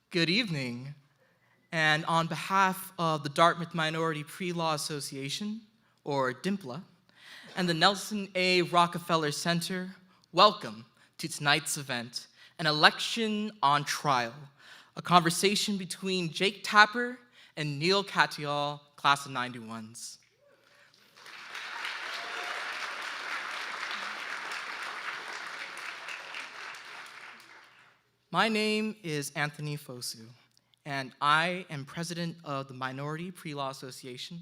Good evening. And on behalf of the Dartmouth Minority Pre-Law Association, or DIMPLA, and the Nelson A. Rockefeller Center, welcome to tonight's event, an election on trial, a conversation between Jake Tapper and Neal Katyal, class of 91s. My name is Anthony Fosu, and I am president of the Minority Pre-Law Association,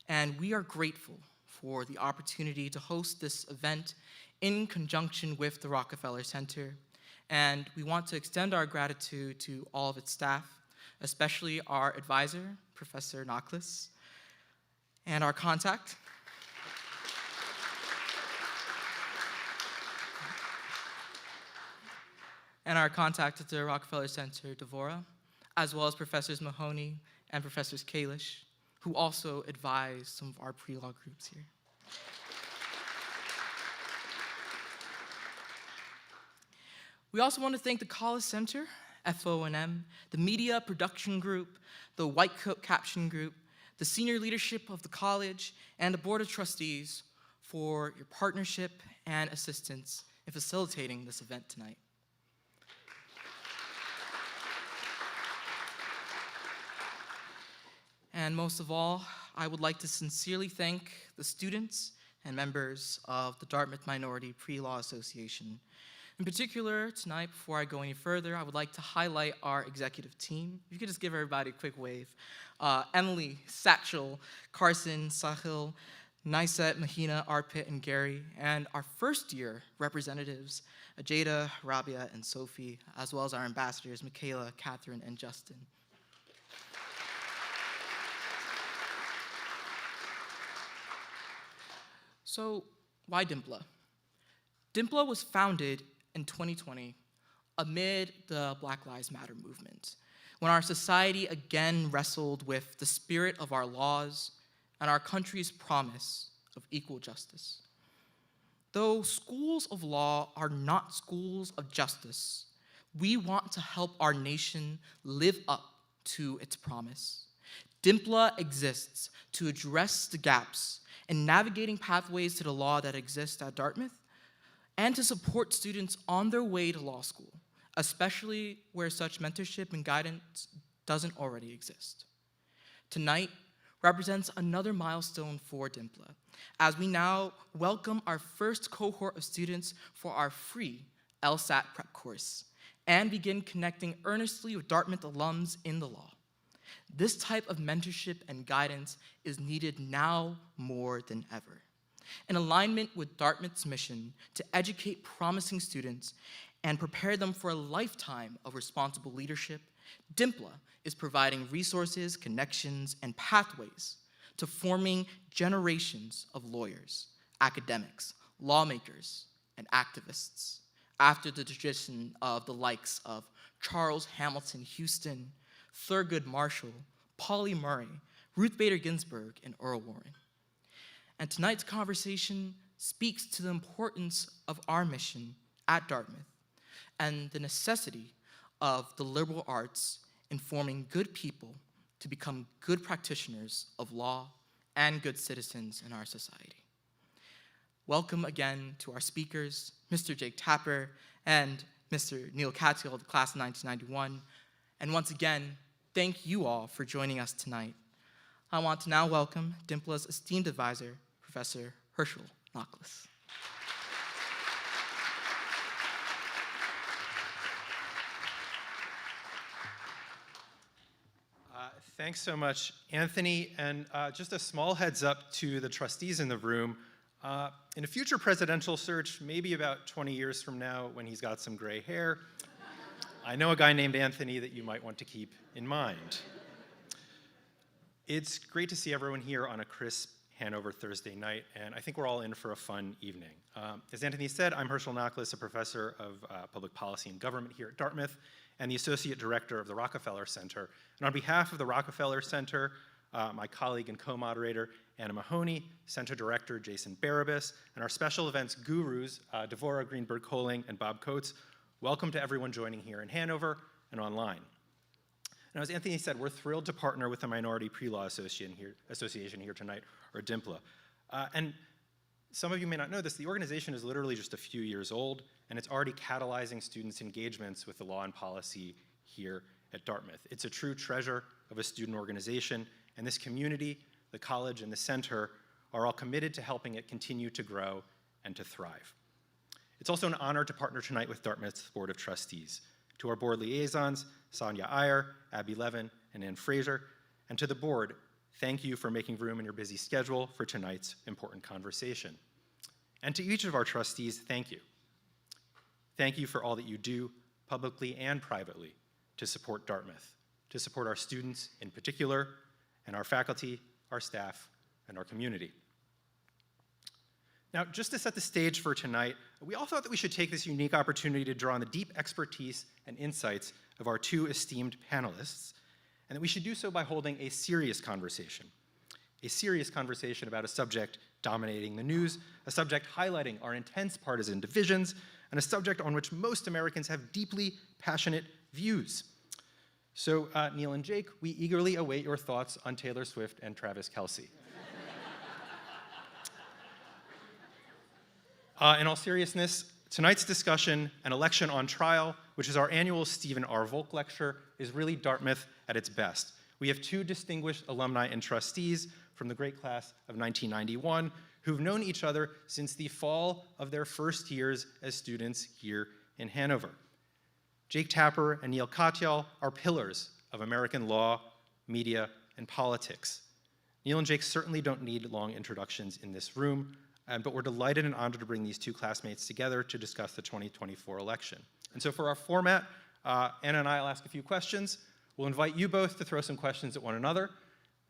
and we are grateful for the opportunity to host this event in conjunction with the Rockefeller Center, and we want to extend our gratitude to all of its staff, especially our advisor, Professor Lovells, and our contact, at the Rockefeller Center, Devora, as well as Professors Mahoney and Professors Kalish, who also advise some of our pre-law groups here. We also want to thank the College Center, FONM, the Media Production Group, the White Coat Caption Group, the senior leadership of the college, and the Board of Trustees for your partnership and assistance in facilitating this event tonight. And most of all, I would like to sincerely thank the students and members of the Dartmouth Minority Pre-Law Association. In particular, tonight, before I go any further, I would like to highlight our executive team. If you could just give everybody a quick wave. Emily, Satchel, Carson, Sahil, Niset, Mahina, Arpit, and Gary, and our first-year representatives, Ajada, Rabia, and Sophie, as well as our ambassadors, Michaela, Catherine, and Justin. So, why DIMPLA? DIMPLA was founded in 2020 amid the Black Lives Matter movement, when our society again wrestled with the spirit of our laws and our country's promise of equal justice. Though schools of law are not schools of justice, we want to help our nation live up to its promise. DIMPLA exists to address the gaps in navigating pathways to the law that exist at Dartmouth, and to support students on their way to law school, especially where such mentorship and guidance doesn't already exist. Tonight represents another milestone for DIMPLA, as we now welcome our first cohort of students for our free LSAT prep course, and begin connecting earnestly with Dartmouth alums in the law. This type of mentorship and guidance is needed now more than ever. In alignment with Dartmouth's mission to educate promising students and prepare them for a lifetime of responsible leadership, DIMPLA is providing resources, connections, and pathways to forming generations of lawyers, academics, lawmakers, and activists, after the tradition of the likes of Charles Hamilton Houston, Thurgood Marshall, Pauli Murray, Ruth Bader Ginsburg, and Earl Warren. And tonight's conversation speaks to the importance of our mission at Dartmouth and the necessity of the liberal arts in forming good people to become good practitioners of law and good citizens in our society. Welcome again to our speakers, Mr. Jake Tapper and Mr. Neal Katyal of the class of 1991. And once again, thank you all for joining us tonight. I want to now welcome DIMPLA's esteemed advisor, Professor Hogan Lovells. Thanks so much, Anthony. And just a small heads up to the trustees in the room. In a future presidential search, maybe about 20 years from now when he's got some gray hair, I know a guy named Anthony that you might want to keep in mind. It's great to see everyone here on a crisp Hanover Thursday night, and I think we're all in for a fun evening. As Anthony said, I'm Hogan Lovells, a professor of public policy and government here at Dartmouth, and the associate director of the Rockefeller Center. And on behalf of the Rockefeller Center, my colleague and co-moderator, Anna Mahoney, center director, Jason Barabas, and our special events gurus, Devora Greenberg-Koling and Bob Coates, welcome to everyone joining here in Hanover and online. Now, as Anthony said, we're thrilled to partner with the Minority Pre-Law Association here tonight, or DIMPLA. And some of you may not know this, the organization is literally just a few years old, and it's already catalyzing students' engagements with the law and policy here at Dartmouth. It's a true treasure of a student organization, and this community, the college, and the center are all committed to helping it continue to grow and to thrive. It's also an honor to partner tonight with Dartmouth's Board of Trustees. To our board liaisons, Sonia Iyer, Abby Levin, and Ann Fraser, and to the board, thank you for making room in your busy schedule for tonight's important conversation. And to each of our trustees, thank you. Thank you for all that you do, publicly and privately, to support Dartmouth, to support our students in particular, and our faculty, our staff, and our community. Now, just to set the stage for tonight, we all thought that we should take this unique opportunity to draw on the deep expertise and insights of our two esteemed panelists, and that we should do so by holding a serious conversation about a subject dominating the news, a subject highlighting our intense partisan divisions, and a subject on which most Americans have deeply passionate views. So, Neal and Jake, we eagerly await your thoughts on Taylor Swift and Travis Kelce. In all seriousness, tonight's discussion, An Election on Trial, which is our annual Stephen R. Volk Lecture, is really Dartmouth at its best. We have two distinguished alumni and trustees from the great class of 1991 who've known each other since the fall of their first years as students here in Hanover. Jake Tapper and Neal Katyal are pillars of American law, media, and politics. Neal and Jake certainly don't need long introductions in this room, but we're delighted and honored to bring these two classmates together to discuss the 2024 election. And so for our format, Anna and I will ask a few questions. We'll invite you both to throw some questions at one another,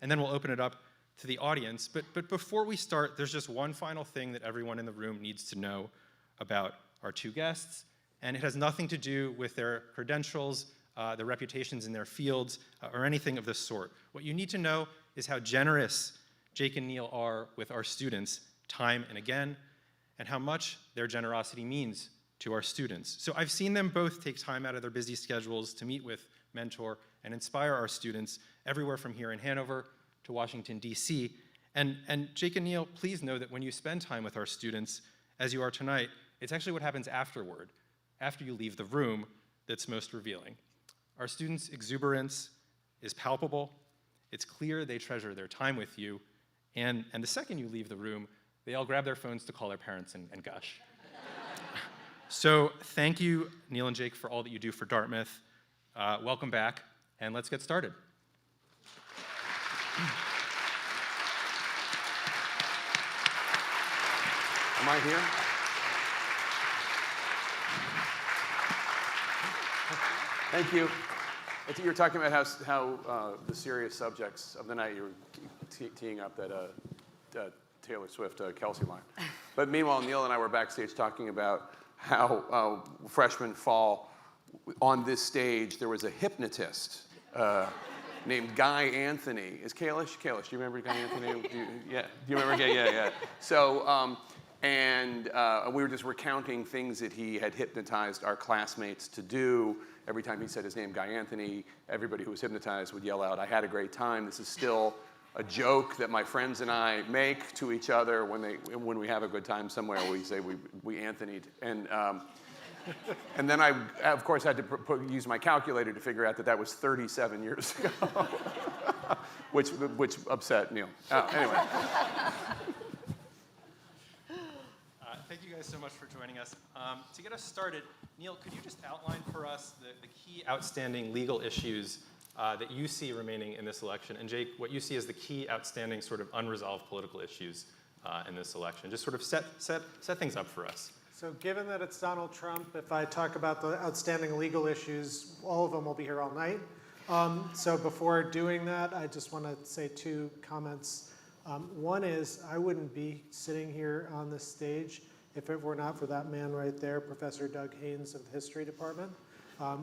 and then we'll open it up to the audience. But before we start, there's just one final thing that everyone in the room needs to know about our two guests, and it has nothing to do with their credentials, their reputations in their fields, or anything of this sort. What you need to know is how generous Jake and Neal are with our students time and again, and how much their generosity means to our students. So I've seen them both take time out of their busy schedules to meet with, mentor, and inspire our students everywhere from here in Hanover to Washington, D.C. And Jake and Neal, please know that when you spend time with our students, as you are tonight, it's actually what happens afterward, after you leave the room, that's most revealing. Our students' exuberance is palpable. It's clear they treasure their time with you. And the second you leave the room, they all grab their phones to call their parents and gush. So thank you, Neal and Jake, for all that you do for Dartmouth. Welcome back, and let's get started. Am I here? Thank you. You were talking about how the serious subjects of the night, you were teeing up that Taylor Swift Kelce line. But meanwhile, Neal and I were backstage talking about how freshman fall, on this stage, there was a hypnotist named Guy Anthony. Is Kalish? Kalish, do you remember Guy Anthony? Do you remember? Yeah. So, we were just recounting things that he had hypnotized our classmates to do. Every time he said his name, Guy Anthony, everybody who was hypnotized would yell out, "I had a great time." This is still a joke that my friends and I make to each other when we have a good time somewhere. We say we Anthony'd. And then I, of course, had to use my calculator to figure out that was 37 years ago, which upset Neal. Anyway. Thank you guys so much for joining us. To get us started, Neal, could you just outline for us the key outstanding legal issues that you see remaining in this election? And Jake, what you see as the key outstanding sort of unresolved political issues in this election? Just sort of set things up for us. So given that it's Donald Trump, if I talk about the outstanding legal issues, all of them will be here all night. So before doing that, I just want to say two comments. One is I wouldn't be sitting here on this stage if it were not for that man right there, Professor Doug Haynes of the History Department,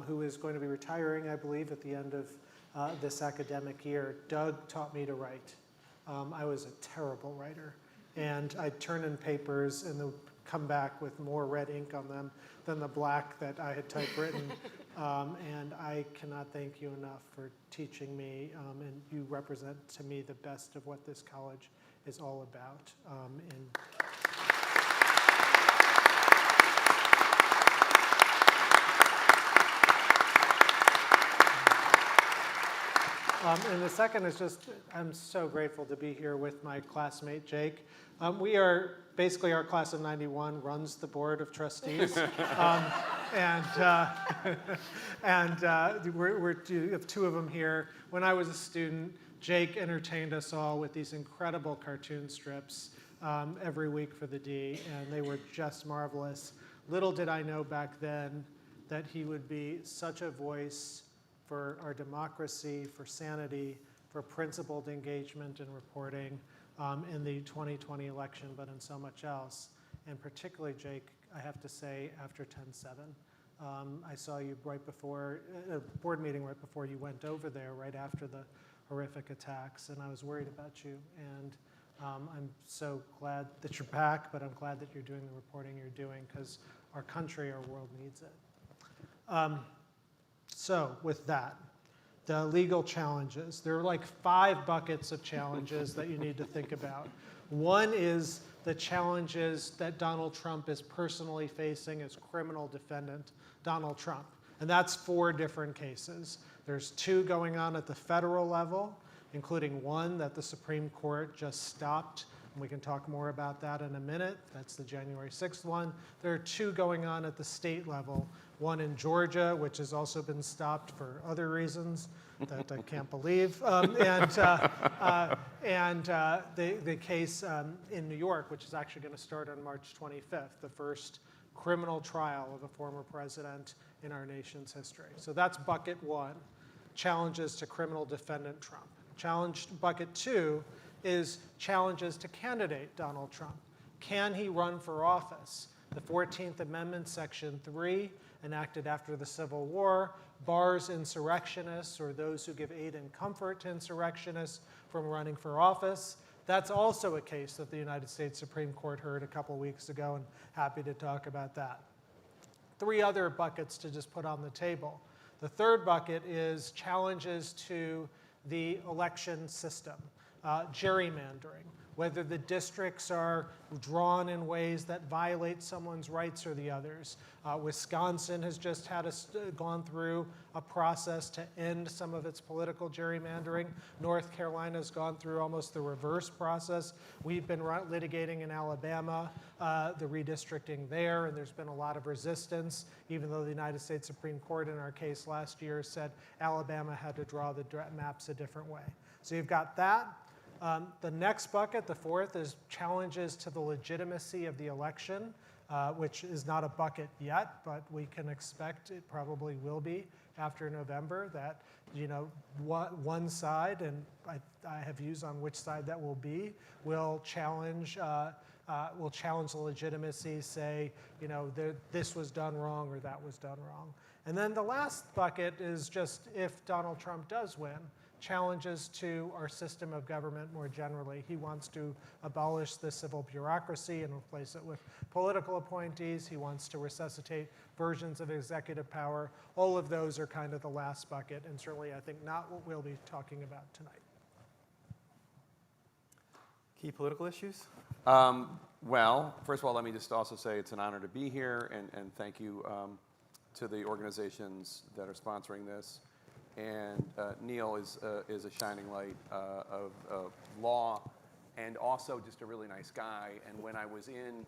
who is going to be retiring, I believe, at the end of this academic year. Doug taught me to write. I was a terrible writer. And I'd turn in papers and then come back with more red ink on them than the black that I had typewritten. And I cannot thank you enough for teaching me, and you represent to me the best of what this college is all about. And the second is just, I'm so grateful to be here with my classmate, Jake. We are, basically our class of 91 runs the board of trustees. We have two of them here. When I was a student, Jake entertained us all with these incredible cartoon strips every week for the D, and they were just marvelous. Little did I know back then that he would be such a voice for our democracy, for sanity, for principled engagement and reporting in the 2020 election, but in so much else. And particularly, Jake, I have to say, after 10/7. I saw you right before, a board meeting right before you went over there, right after the horrific attacks, and I was worried about you. And I'm so glad that you're back, but I'm glad that you're doing the reporting you're doing, because our country, our world needs it. So with that, the legal challenges. There are like 5 buckets of challenges that you need to think about. One is the challenges that Donald Trump is personally facing as criminal defendant Donald Trump. And that's 4 different cases. There's 2 going on at the federal level, including one that the Supreme Court just stopped. And we can talk more about that in a minute. That's the January 6th one. There are 2 going on at the state level. One in Georgia, which has also been stopped for other reasons that I can't believe. The case in New York, which is actually going to start on March 25th, the first criminal trial of a former president in our nation's history. So that's bucket 1, challenges to criminal defendant Trump. Bucket 2 is challenges to candidate Donald Trump. Can he run for office? The 14th Amendment, Section 3, enacted after the Civil War, bars insurrectionists or those who give aid and comfort to insurrectionists from running for office. That's also a case that the United States Supreme Court heard a couple weeks ago, and happy to talk about that. 3 other buckets to just put on the table. The third bucket is challenges to the election system, gerrymandering, whether the districts are drawn in ways that violate someone's rights or the others. Wisconsin has just gone through a process to end some of its political gerrymandering. North Carolina's gone through almost the reverse process. We've been litigating in Alabama the redistricting there, and there's been a lot of resistance, even though the United States Supreme Court in our case last year said Alabama had to draw the maps a different way. So you've got that. The next bucket, the fourth, is challenges to the legitimacy of the election, which is not a bucket yet, but we can expect it probably will be after November, that one side, and I have views on which side that will be, will challenge the legitimacy, say, this was done wrong or that was done wrong. And then the last bucket is just if Donald Trump does win, challenges to our system of government more generally. He wants to abolish the civil bureaucracy and replace it with political appointees. He wants to resuscitate versions of executive power. All of those are kind of the last bucket, and certainly I think not what we'll be talking about tonight. Key political issues? Well, first of all, let me just also say it's an honor to be here, and thank you to the organizations that are sponsoring this. And Neal is a shining light of law, and also just a really nice guy. And when I was in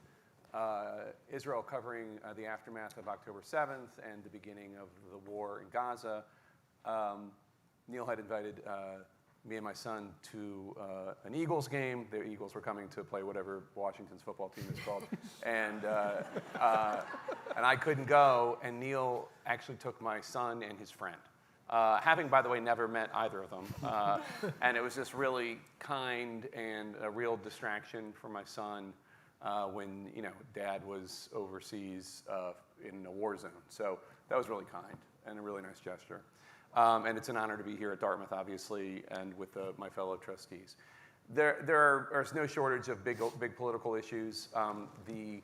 Israel covering the aftermath of October 7th and the beginning of the war in Gaza, Neal had invited me and my son to an Eagles game. The Eagles were coming to play whatever Washington's football team is called. And I couldn't go, and Neal actually took my son and his friend. Having, by the way, never met either of them. And it was just really kind and a real distraction for my son when, Dad was overseas in a war zone. So that was really kind and a really nice gesture. And it's an honor to be here at Dartmouth, obviously, and with my fellow trustees. There's no shortage of big political issues. The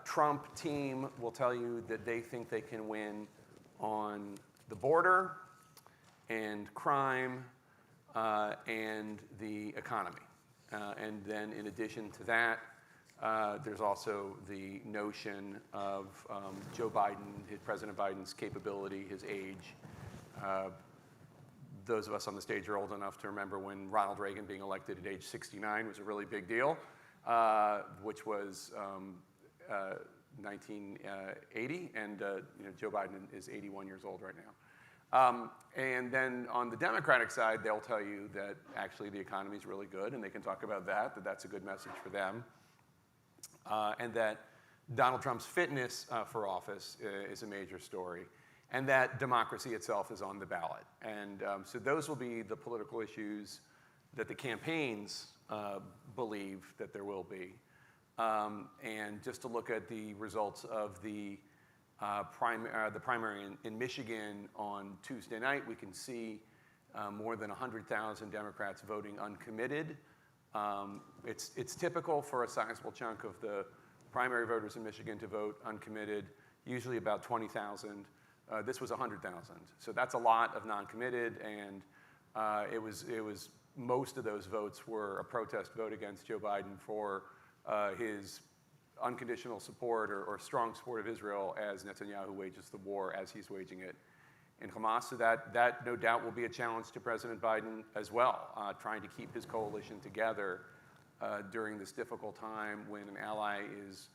Trump team will tell you that they think they can win on the border and crime and the economy. And then in addition to that, there's also the notion of Joe Biden, President Biden's capability, his age. Those of us on the stage are old enough to remember when Ronald Reagan being elected at age 69 was a really big deal, which was 1980, and Joe Biden is 81 years old right now. And then on the Democratic side, they'll tell you that actually the economy is really good, and they can talk about that that's a good message for them. And that Donald Trump's fitness for office is a major story, and that democracy itself is on the ballot. And so those will be the political issues that the campaigns believe that there will be. And just to look at the results of the primary in Michigan on Tuesday night, we can see more than 100,000 Democrats voting uncommitted. It's typical for a sizable chunk of the primary voters in Michigan to vote uncommitted, usually about 20,000. This was 100,000. So that's a lot of non-committed, and it was most of those votes were a protest vote against Joe Biden for his unconditional support or strong support of Israel as Netanyahu wages the war as he's waging it in Hamas. So that no doubt will be a challenge to President Biden as well, trying to keep his coalition together during this difficult time when an ally is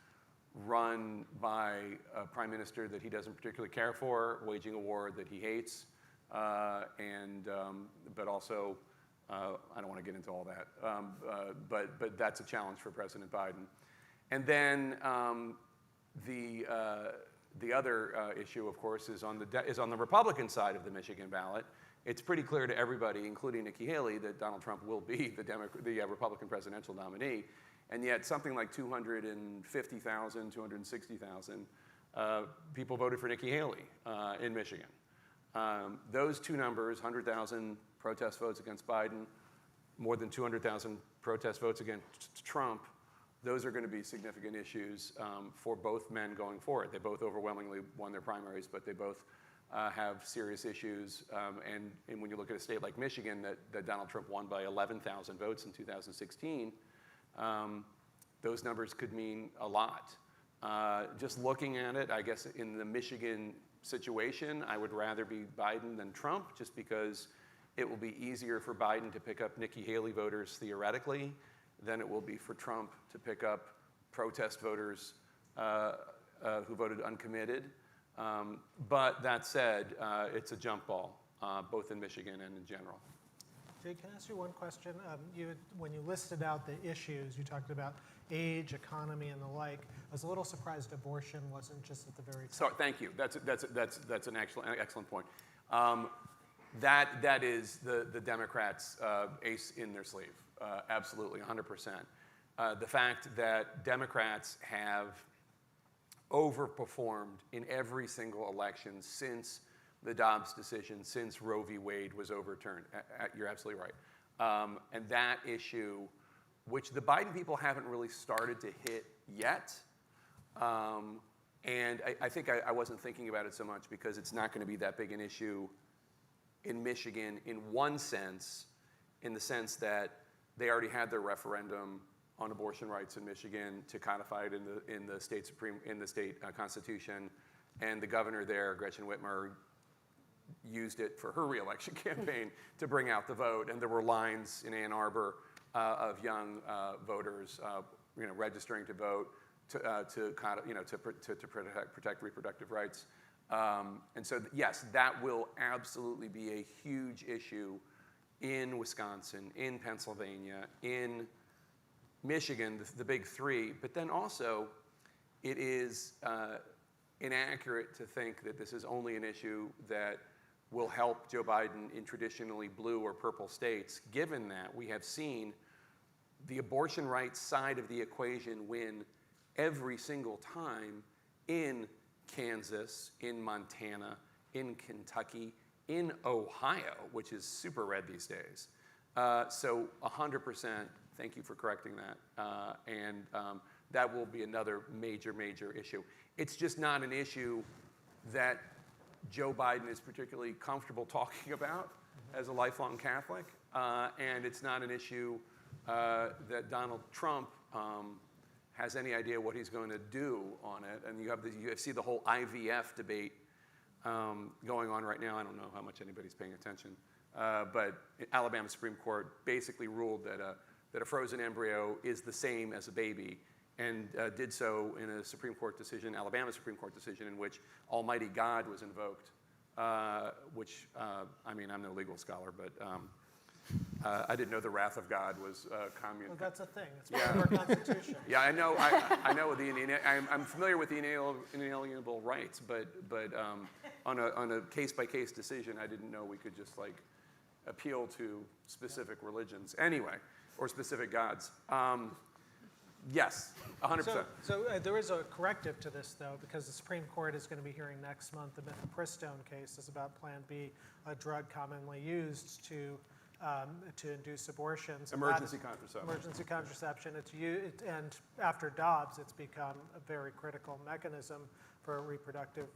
run by a prime minister that he doesn't particularly care for, waging a war that he hates, but also, I don't want to get into all that, but that's a challenge for President Biden. And then the other issue, of course, is on the Republican side of the Michigan ballot. It's pretty clear to everybody, including Nikki Haley, that Donald Trump will be the Republican presidential nominee. And yet something like 250,000, 260,000 people voted for Nikki Haley in Michigan. Those two numbers, 100,000 protest votes against Biden, more than 200,000 protest votes against Trump, those are going to be significant issues for both men going forward. They both overwhelmingly won their primaries, but they both have serious issues. And when you look at a state like Michigan that Donald Trump won by 11,000 votes in 2016, those numbers could mean a lot. Just looking at it, I guess in the Michigan situation, I would rather be Biden than Trump, just because it will be easier for Biden to pick up Nikki Haley voters theoretically than it will be for Trump to pick up protest voters who voted uncommitted. But that said, it's a jump ball, both in Michigan and in general. Jay, can I ask you one question? When you listed out the issues, you talked about age, economy, and the like. I was a little surprised abortion wasn't just at the very top. So thank you. That's an excellent point. That is the Democrats' ace in their sleeve. Absolutely, 100%. The fact that Democrats have overperformed in every single election since the Dobbs decision, since Roe v. Wade was overturned. You're absolutely right. And that issue, which the Biden people haven't really started to hit yet, and I think I wasn't thinking about it so much because it's not going to be that big an issue in Michigan in one sense, in the sense that they already had their referendum on abortion rights in Michigan to codify it in the state constitution, and the governor there, Gretchen Whitmer, used it for her reelection campaign to bring out the vote. And there were lines in Ann Arbor of young voters, registering to vote to protect reproductive rights. And so, yes, that will absolutely be a huge issue in Wisconsin, in Pennsylvania, in Michigan, the big three. But then also, it is inaccurate to think that this is only an issue that will help Joe Biden in traditionally blue or purple states, given that we have seen the abortion rights side of the equation win every single time in Kansas, in Montana, in Kentucky, in Ohio, which is super red these days. So 100%, thank you for correcting that. And that will be another major, major issue. It's just not an issue that Joe Biden is particularly comfortable talking about as a lifelong Catholic, and it's not an issue that Donald Trump has any idea what he's going to do on it. And you see the whole IVF debate going on right now. I don't know how much anybody's paying attention, but Alabama Supreme Court basically ruled that a frozen embryo is the same as a baby, and did so in a Supreme Court decision, Alabama Supreme Court decision, in which Almighty God was invoked, which, I mean, I'm no legal scholar, but I didn't know the wrath of God was communal. Well, that's a thing. It's part of our Constitution. Yeah, I know. I know I'm familiar with the inalienable rights, but on a case-by-case decision, I didn't know we could just like appeal to specific religions anyway, or specific gods. Yes, 100%. So there is a corrective to this, though, because the Supreme Court is going to be hearing next month the mifepristone case is about Plan B, a drug commonly used to induce abortions. Emergency contraception. Emergency contraception. And after Dobbs, it's become a very critical mechanism for reproductive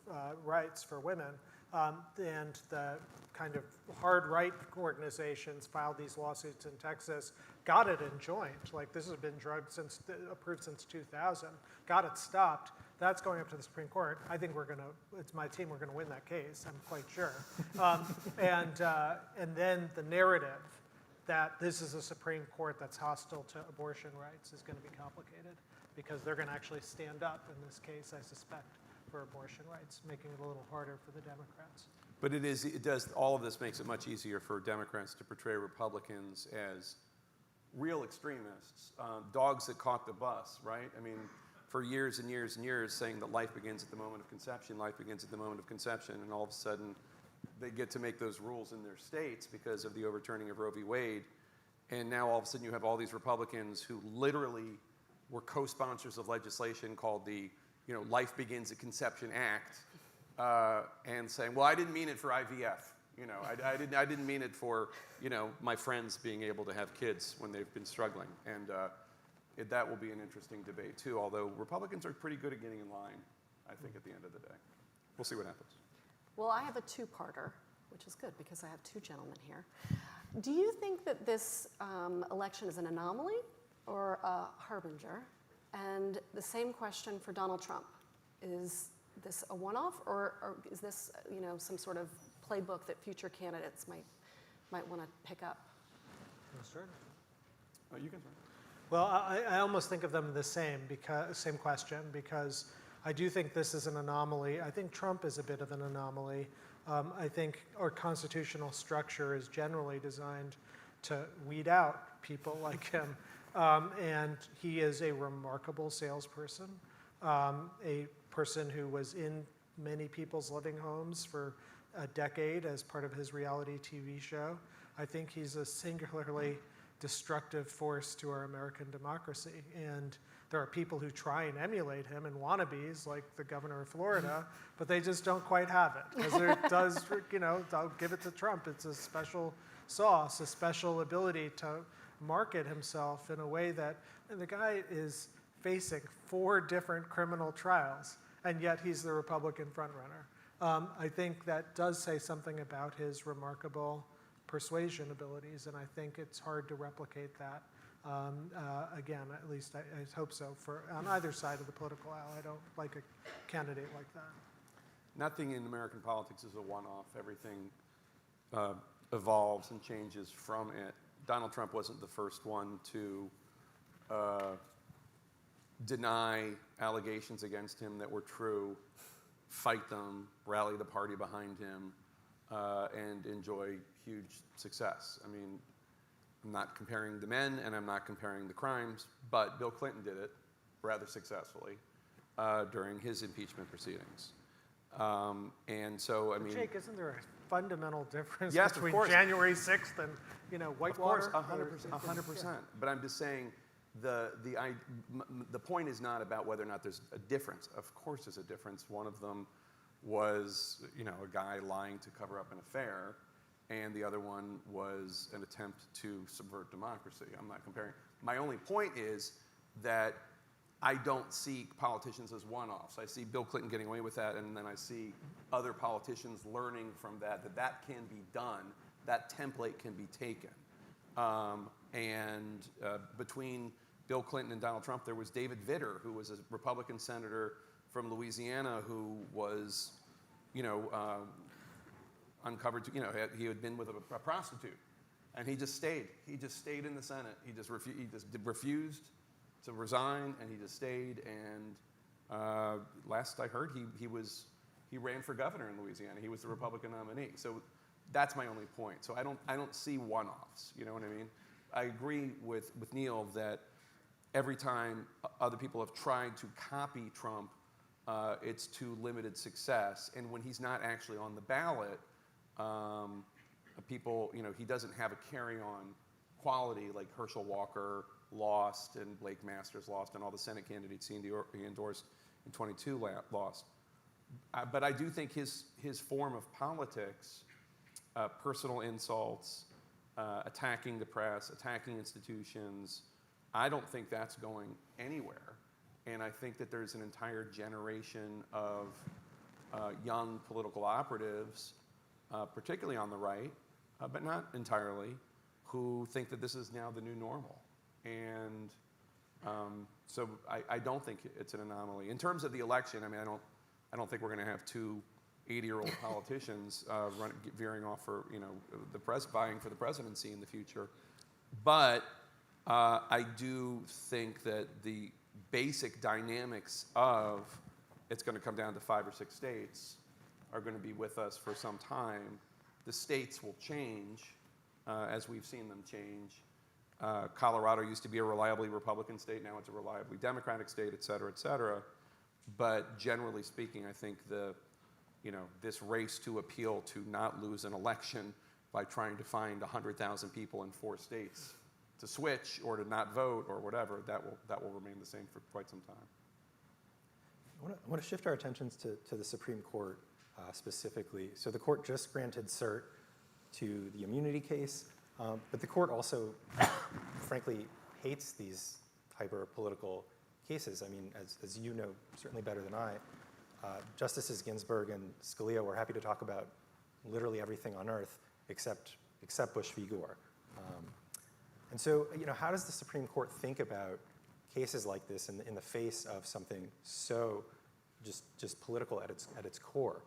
rights for women. And the kind of hard right organizations filed these lawsuits in Texas, got it enjoined. Like, this has been approved since 2000, got it stopped. That's going up to the Supreme Court. I think it's my team, we're gonna win that case, I'm quite sure. And then the narrative that this is a Supreme Court that's hostile to abortion rights is gonna be complicated, because they're gonna actually stand up in this case, I suspect, for abortion rights, making it a little harder for the Democrats. But all of this makes it much easier for Democrats to portray Republicans as real extremists, dogs that caught the bus, right? I mean, for years and years and years saying that life begins at the moment of conception, life begins at the moment of conception, and all of a sudden they get to make those rules in their states because of the overturning of Roe v. Wade, and now all of a sudden you have all these Republicans who literally were co-sponsors of legislation called the Life Begins at Conception Act, and saying, well, I didn't mean it for IVF. I didn't mean it for, my friends being able to have kids when they've been struggling. And that will be an interesting debate, too, although Republicans are pretty good at getting in line, I think, at the end of the day. We'll see what happens. Well, I have a two-parter, which is good because I have two gentlemen here. Do you think that this election is an anomaly or a harbinger? And the same question for Donald Trump. Is this a one-off, or is this some sort of playbook that future candidates might want to pick up? Oh, you can start. Well, I almost think of them the same question, because I do think this is an anomaly. I think Trump is a bit of an anomaly. I think our constitutional structure is generally designed to weed out people like him. And he is a remarkable salesperson, a person who was in many people's living homes for a decade as part of his reality TV show. I think he's a singularly destructive force to our American democracy. And there are people who try and emulate him and wannabes, like the governor of Florida, but they just don't quite have it. Because it does, I'll give it to Trump. It's a special sauce, a special ability to market himself in a way that, and the guy is facing 4 different criminal trials, and yet he's the Republican frontrunner. I think that does say something about his remarkable persuasion abilities, and I think it's hard to replicate that. Again, at least I hope so, on either side of the political aisle. I don't like a candidate like that. Nothing in American politics is a one-off. Everything evolves and changes from it. Donald Trump wasn't the first one to deny allegations against him that were true, fight them, rally the party behind him, and enjoy huge success. I mean, I'm not comparing the men and I'm not comparing the crimes, but Bill Clinton did it rather successfully during his impeachment proceedings. And so, I mean... Jake, isn't there a fundamental difference yes, between of course. January 6th and, Whitewater? Of course, 100%. Yeah. But I'm just saying the point is not about whether or not there's a difference. Of course there's a difference. One of them was, a guy lying to cover up an affair, and the other one was an attempt to subvert democracy. I'm not comparing. My only point is that I don't see politicians as one-offs. I see Bill Clinton getting away with that, and then I see other politicians learning from that can be done, that template can be taken. Between Bill Clinton and Donald Trump, there was David Vitter, who was a Republican senator from Louisiana who was, uncovered, he had been with a prostitute, and he just stayed. He just stayed in the Senate. He just refused to resign, and he just stayed. And last I heard, he ran for governor in Louisiana. He was the Republican nominee. So that's my only point. So I don't see one-offs. You know what I mean? I agree with Neal that every time other people have tried to copy Trump, it's to limited success. And when he's not actually on the ballot, people, he doesn't have a carry-on quality like Herschel Walker lost and Blake Masters lost and all the Senate candidates he endorsed in 22 lost. But I do think his form of politics, personal insults, attacking the press, attacking institutions, I don't think that's going anywhere. And I think that there's an entire generation of young political operatives, particularly on the right, but not entirely, who think that this is now the new normal. And so I don't think it's an anomaly. In terms of the election, I mean, I don't think we're going to have two 80-year-old politicians veering off for vying for the presidency in the future. But I do think that the basic dynamics of it's going to come down to 5 or 6 states are going to be with us for some time. The states will change as we've seen them change. Colorado used to be a reliably Republican state. Now it's a reliably Democratic state, et cetera, et cetera. But generally speaking, I think this race to appeal to not lose an election by trying to find 100,000 people in 4 states to switch or to not vote or whatever, that will remain the same for quite some time. I want to shift our attentions to the Supreme Court specifically. So the court just granted cert to the immunity case, but the court also, frankly, hates these hyper-political cases. I mean, as you know certainly better than I, Justices Ginsburg and Scalia were happy to talk about literally everything on earth except Bush v. Gore. And so, how does the Supreme Court think about cases like this in the face of something so just political at its core?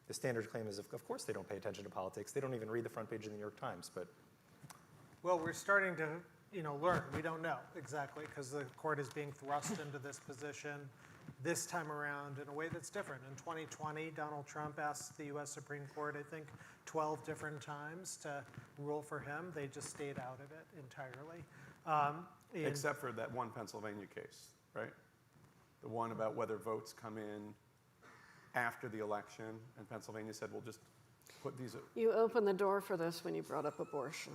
The standard claim is, of course, they don't pay attention to politics. They don't even read the front page of the New York Times. But Well, we're starting to learn. We don't know exactly because the court is being thrust into this position this time around in a way that's different. In 2020, Donald Trump asked the U.S. Supreme Court, I think, 12 different times to rule for him. They just stayed out of it entirely. Except for that one Pennsylvania case, right? The one about whether votes come in after the election, and Pennsylvania said, we'll just put these... You opened the door for this when you brought up abortion.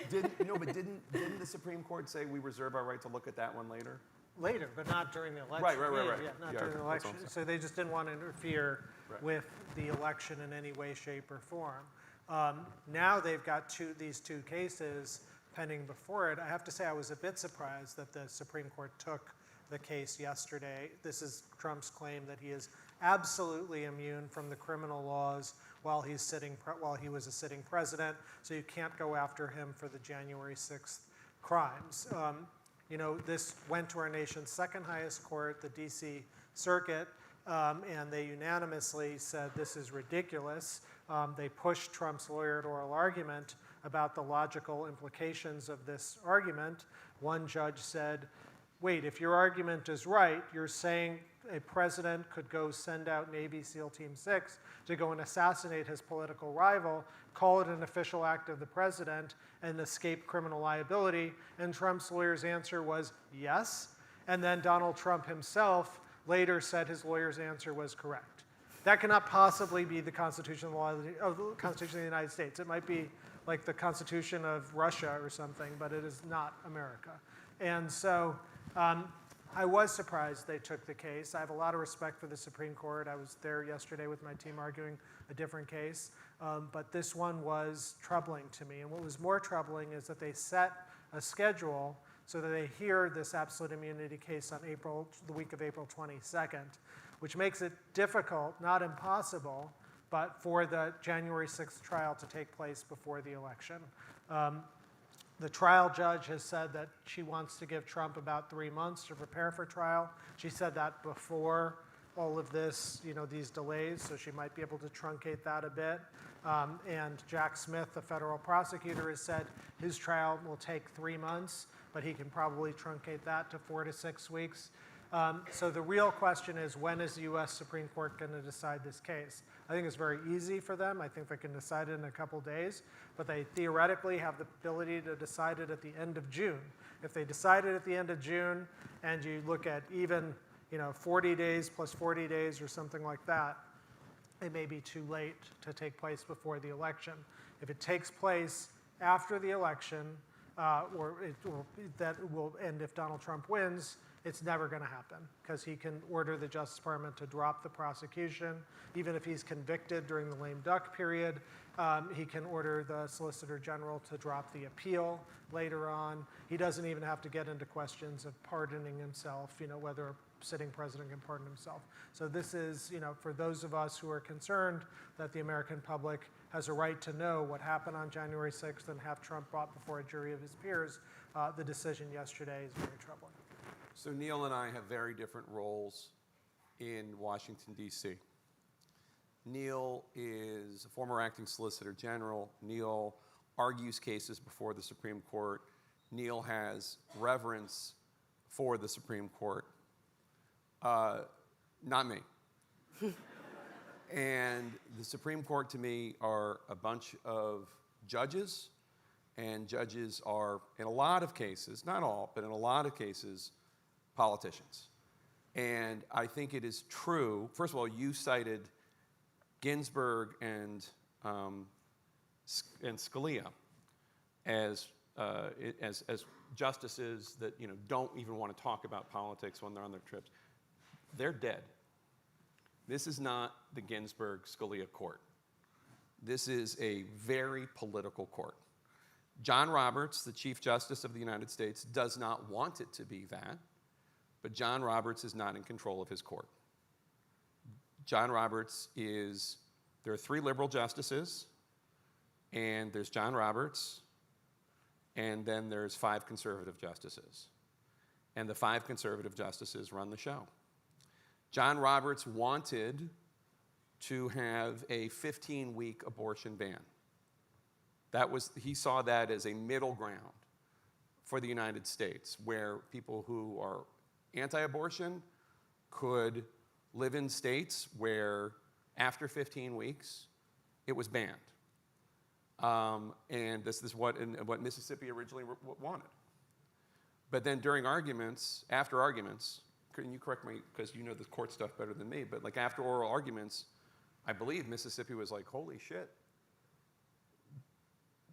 Didn't the Supreme Court say we reserve our right to look at that one later? Later, but not during the election. Right. Yeah, not during the election. So they just didn't want to interfere with the election in any way, shape, or form. Now they've got these two cases pending before it. I have to say I was a bit surprised that the Supreme Court took the case yesterday. This is Trump's claim that he is absolutely immune from the criminal laws while he was a sitting president, so you can't go after him for the January 6th crimes. This went to our nation's second highest court, the D.C. Circuit, and they unanimously said this is ridiculous. They pushed Trump's lawyer to oral argument about the logical implications of this argument. One judge said, wait, if your argument is right, you're saying a president could go send out Navy SEAL Team 6 to go and assassinate his political rival, call it an official act of the president, and escape criminal liability. And Trump's lawyer's answer was yes. And then Donald Trump himself later said his lawyer's answer was correct. That cannot possibly be the constitutional law of the Constitution of the United States. It might be like the Constitution of Russia or something, but it is not America. And so I was surprised they took the case. I have a lot of respect for the Supreme Court. I was there yesterday with my team arguing a different case. But this one was troubling to me. And what was more troubling is that they set a schedule so that they hear this absolute immunity case on the week of April 22nd, which makes it difficult, not impossible, but for the January 6th trial to take place before the election. The trial judge has said that she wants to give Trump about 3 months to prepare for trial. She said that before all of this, these delays, so she might be able to truncate that a bit. And Jack Smith, the federal prosecutor, has said his trial will take 3 months, but he can probably truncate that to 4 to 6 weeks. So the real question is, when is the U.S. Supreme Court going to decide this case? I think it's very easy for them. I think they can decide it in a couple days, but they theoretically have the ability to decide it at the end of June. If they decide it at the end of June, and you look at even 40 days plus 40 days or something like that, it may be too late to take place before the election. If it takes place after the election, that will end if Donald Trump wins, it's never going to happen, because he can order the Justice Department to drop the prosecution. Even if he's convicted during the lame duck period, he can order the Solicitor General to drop the appeal later on. He doesn't even have to get into questions of pardoning himself, whether a sitting president can pardon himself. So this is, for those of us who are concerned that the American public has a right to know what happened on January 6th and have Trump brought before a jury of his peers, the decision yesterday is very troubling. So Neal and I have very different roles in Washington, D.C. Neal is a former acting Solicitor General. Neal argues cases before the Supreme Court. Neal has reverence for the Supreme Court. Not me. And the Supreme Court, to me, are a bunch of judges, and judges are, in a lot of cases, not all, but in a lot of cases, politicians. And I think it is true. First of all, you cited Ginsburg and Scalia as justices that don't even want to talk about politics when they're on their trips. They're dead. This is not the Ginsburg-Scalia court. This is a very political court. John Roberts, the Chief Justice of the United States, does not want it to be that. But John Roberts is not in control of his court. John Roberts there are 3 liberal justices, and there's John Roberts, and then there's 5 conservative justices. And the 5 conservative justices run the show. John Roberts wanted to have a 15-week abortion ban. He saw that as a middle ground for the United States, where people who are anti-abortion could live in states where after 15 weeks it was banned. And this is what Mississippi originally wanted. But then after arguments, can you correct me, because you know the court stuff better than me, but after oral arguments, I believe Mississippi was like, holy shit,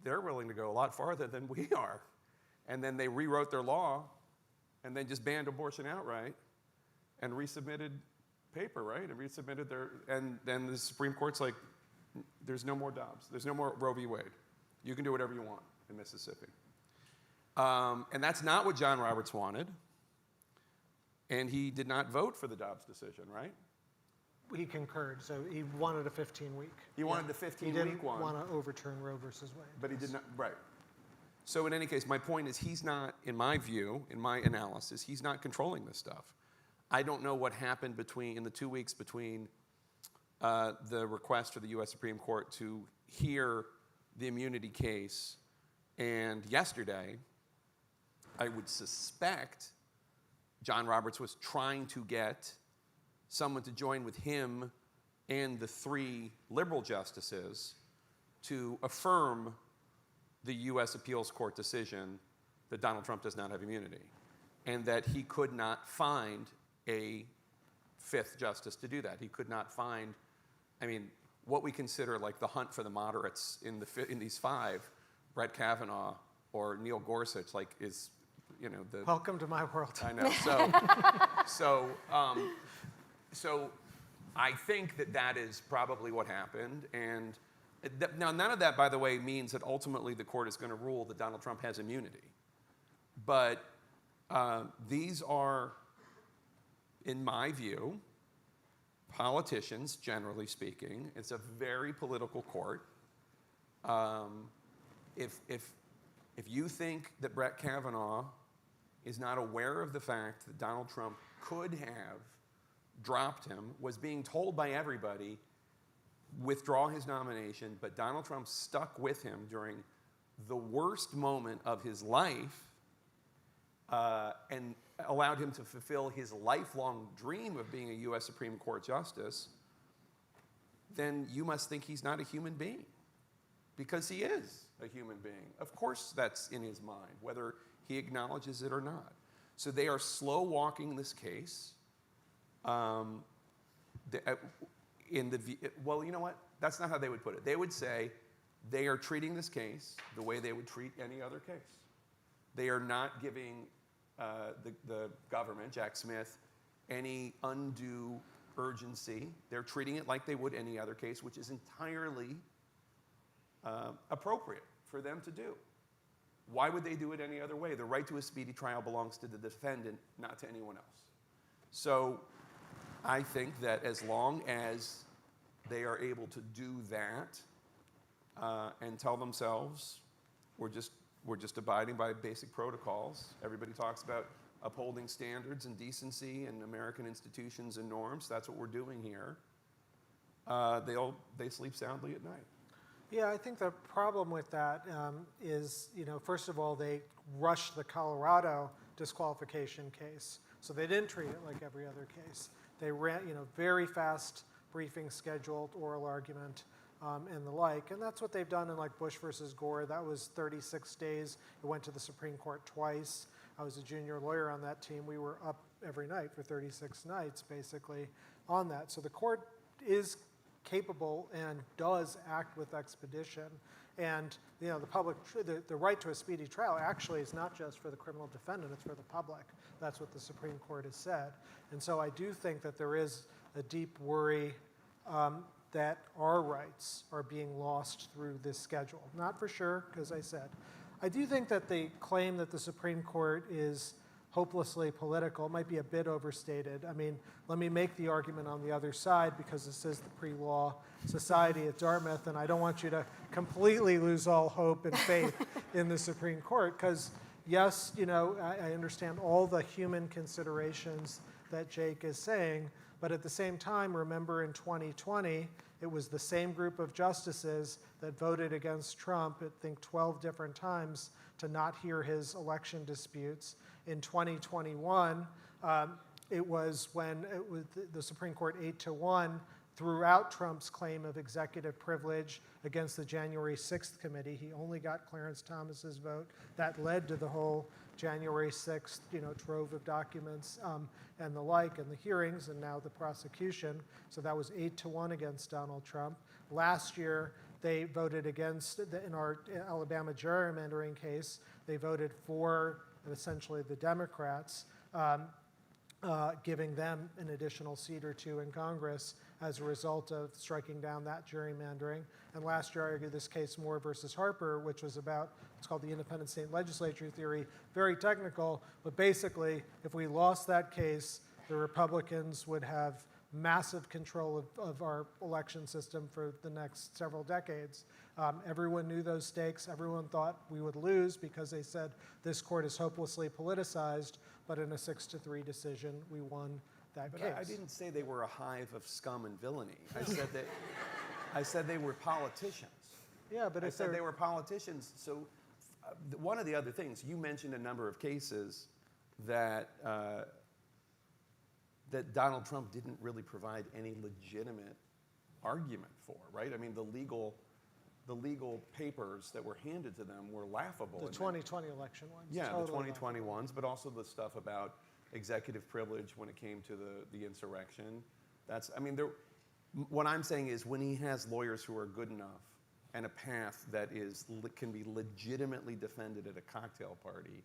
they're willing to go a lot farther than we are. And then they rewrote their law and then just banned abortion outright and resubmitted paper, right? And then the Supreme Court's like, there's no more Dobbs. There's no more Roe v. Wade. You can do whatever you want in Mississippi. And that's not what John Roberts wanted. And he did not vote for the Dobbs decision, right? He concurred, so he wanted a 15-week. He wanted the 15-week one. He didn't want to overturn Roe versus Wade. But he did not, right. So in any case, my point is he's not, in my view, in my analysis, he's not controlling this stuff. I don't know what happened in the 2 weeks between the request for the U.S. Supreme Court to hear the immunity case and yesterday. I would suspect John Roberts was trying to get someone to join with him and the 3 liberal justices to affirm the U.S. Appeals Court decision that Donald Trump does not have immunity, and that he could not find a 5th justice to do that. He could not find, what we consider the hunt for the moderates in these 5, Brett Kavanaugh or Neil Gorsuch, is, Welcome to my world. I know. So I think that is probably what happened. And now, none of that, by the way, means that ultimately the court is going to rule that Donald Trump has immunity. But These are, in my view, politicians, generally speaking. It's a very political court. If you think that Brett Kavanaugh is not aware of the fact that Donald Trump could have dropped him, was being told by everybody, withdraw his nomination, but Donald Trump stuck with him during the worst moment of his life and allowed him to fulfill his lifelong dream of being a U.S. Supreme Court justice, then you must think he's not a human being, because he is a human being. Of course that's in his mind, whether he acknowledges it or not. So they are slow walking this case. Well, you know what? That's not how they would put it. They would say they are treating this case the way they would treat any other case. They are not giving the government, Jack Smith, any undue urgency. They're treating it like they would any other case, which is entirely appropriate for them to do. Why would they do it any other way? The right to a speedy trial belongs to the defendant, not to anyone else. So I think that as long as they are able to do that and tell themselves, we're just abiding by basic protocols. Everybody talks about upholding standards and decency and American institutions and norms. That's what we're doing here. They sleep soundly at night. Yeah, I think the problem with that is, first of all, they rushed the Colorado disqualification case. So they didn't treat it like every other case. They ran, very fast briefing scheduled, oral argument, and the like. And that's what they've done in like Bush versus Gore. That was 36 days. It went to the Supreme Court twice. I was a junior lawyer on that team. We were up every night for 36 nights, basically, on that. So the court is capable and does act with expedition. And the right to a speedy trial actually is not just for the criminal defendant, it's for the public. That's what the Supreme Court has said. And so I do think that there is a deep worry that our rights are being lost through this schedule. Not for sure, because I said. I do think that the claim that the Supreme Court is hopelessly political might be a bit overstated. I mean, let me make the argument on the other side, because this is the pre-law society at Dartmouth, and I don't want you to completely lose all hope and faith in the Supreme Court, because yes, I understand all the human considerations that Jake is saying, but at the same time, remember in 2020, it was the same group of justices that voted against Trump, I think 12 different times, to not hear his election disputes. In 2021, it was when the Supreme Court 8-1 threw out Trump's claim of executive privilege against the January 6th committee. He only got Clarence Thomas's vote. That led to the whole January 6th, trove of documents and the like, and the hearings, and now the prosecution. So that was 8-1 against Donald Trump. Last year, they voted against, in our Alabama gerrymandering case, they voted for essentially the Democrats, giving them an additional seat or two in Congress as a result of striking down that gerrymandering. And last year I argued this case, Moore versus Harper, which was about, it's called the independent state legislature theory, very technical, but basically if we lost that case, the Republicans would have massive control of our election system for the next several decades. Everyone knew those stakes. Everyone thought we would lose because they said this court is hopelessly politicized, but in a 6-3 decision, we won that case. I didn't say they were a hive of scum and villainy. I said they were politicians. Yeah, but I said they were politicians. So one of the other things, you mentioned a number of cases that that Donald Trump didn't really provide any legitimate argument for, right? I mean, the legal papers that were handed to them were laughable. The 2020 election ones. Yeah, totally the 2020 ones, but also the stuff about executive privilege when it came to the insurrection. What I'm saying is when he has lawyers who are good enough and a path that can be legitimately defended at a cocktail party,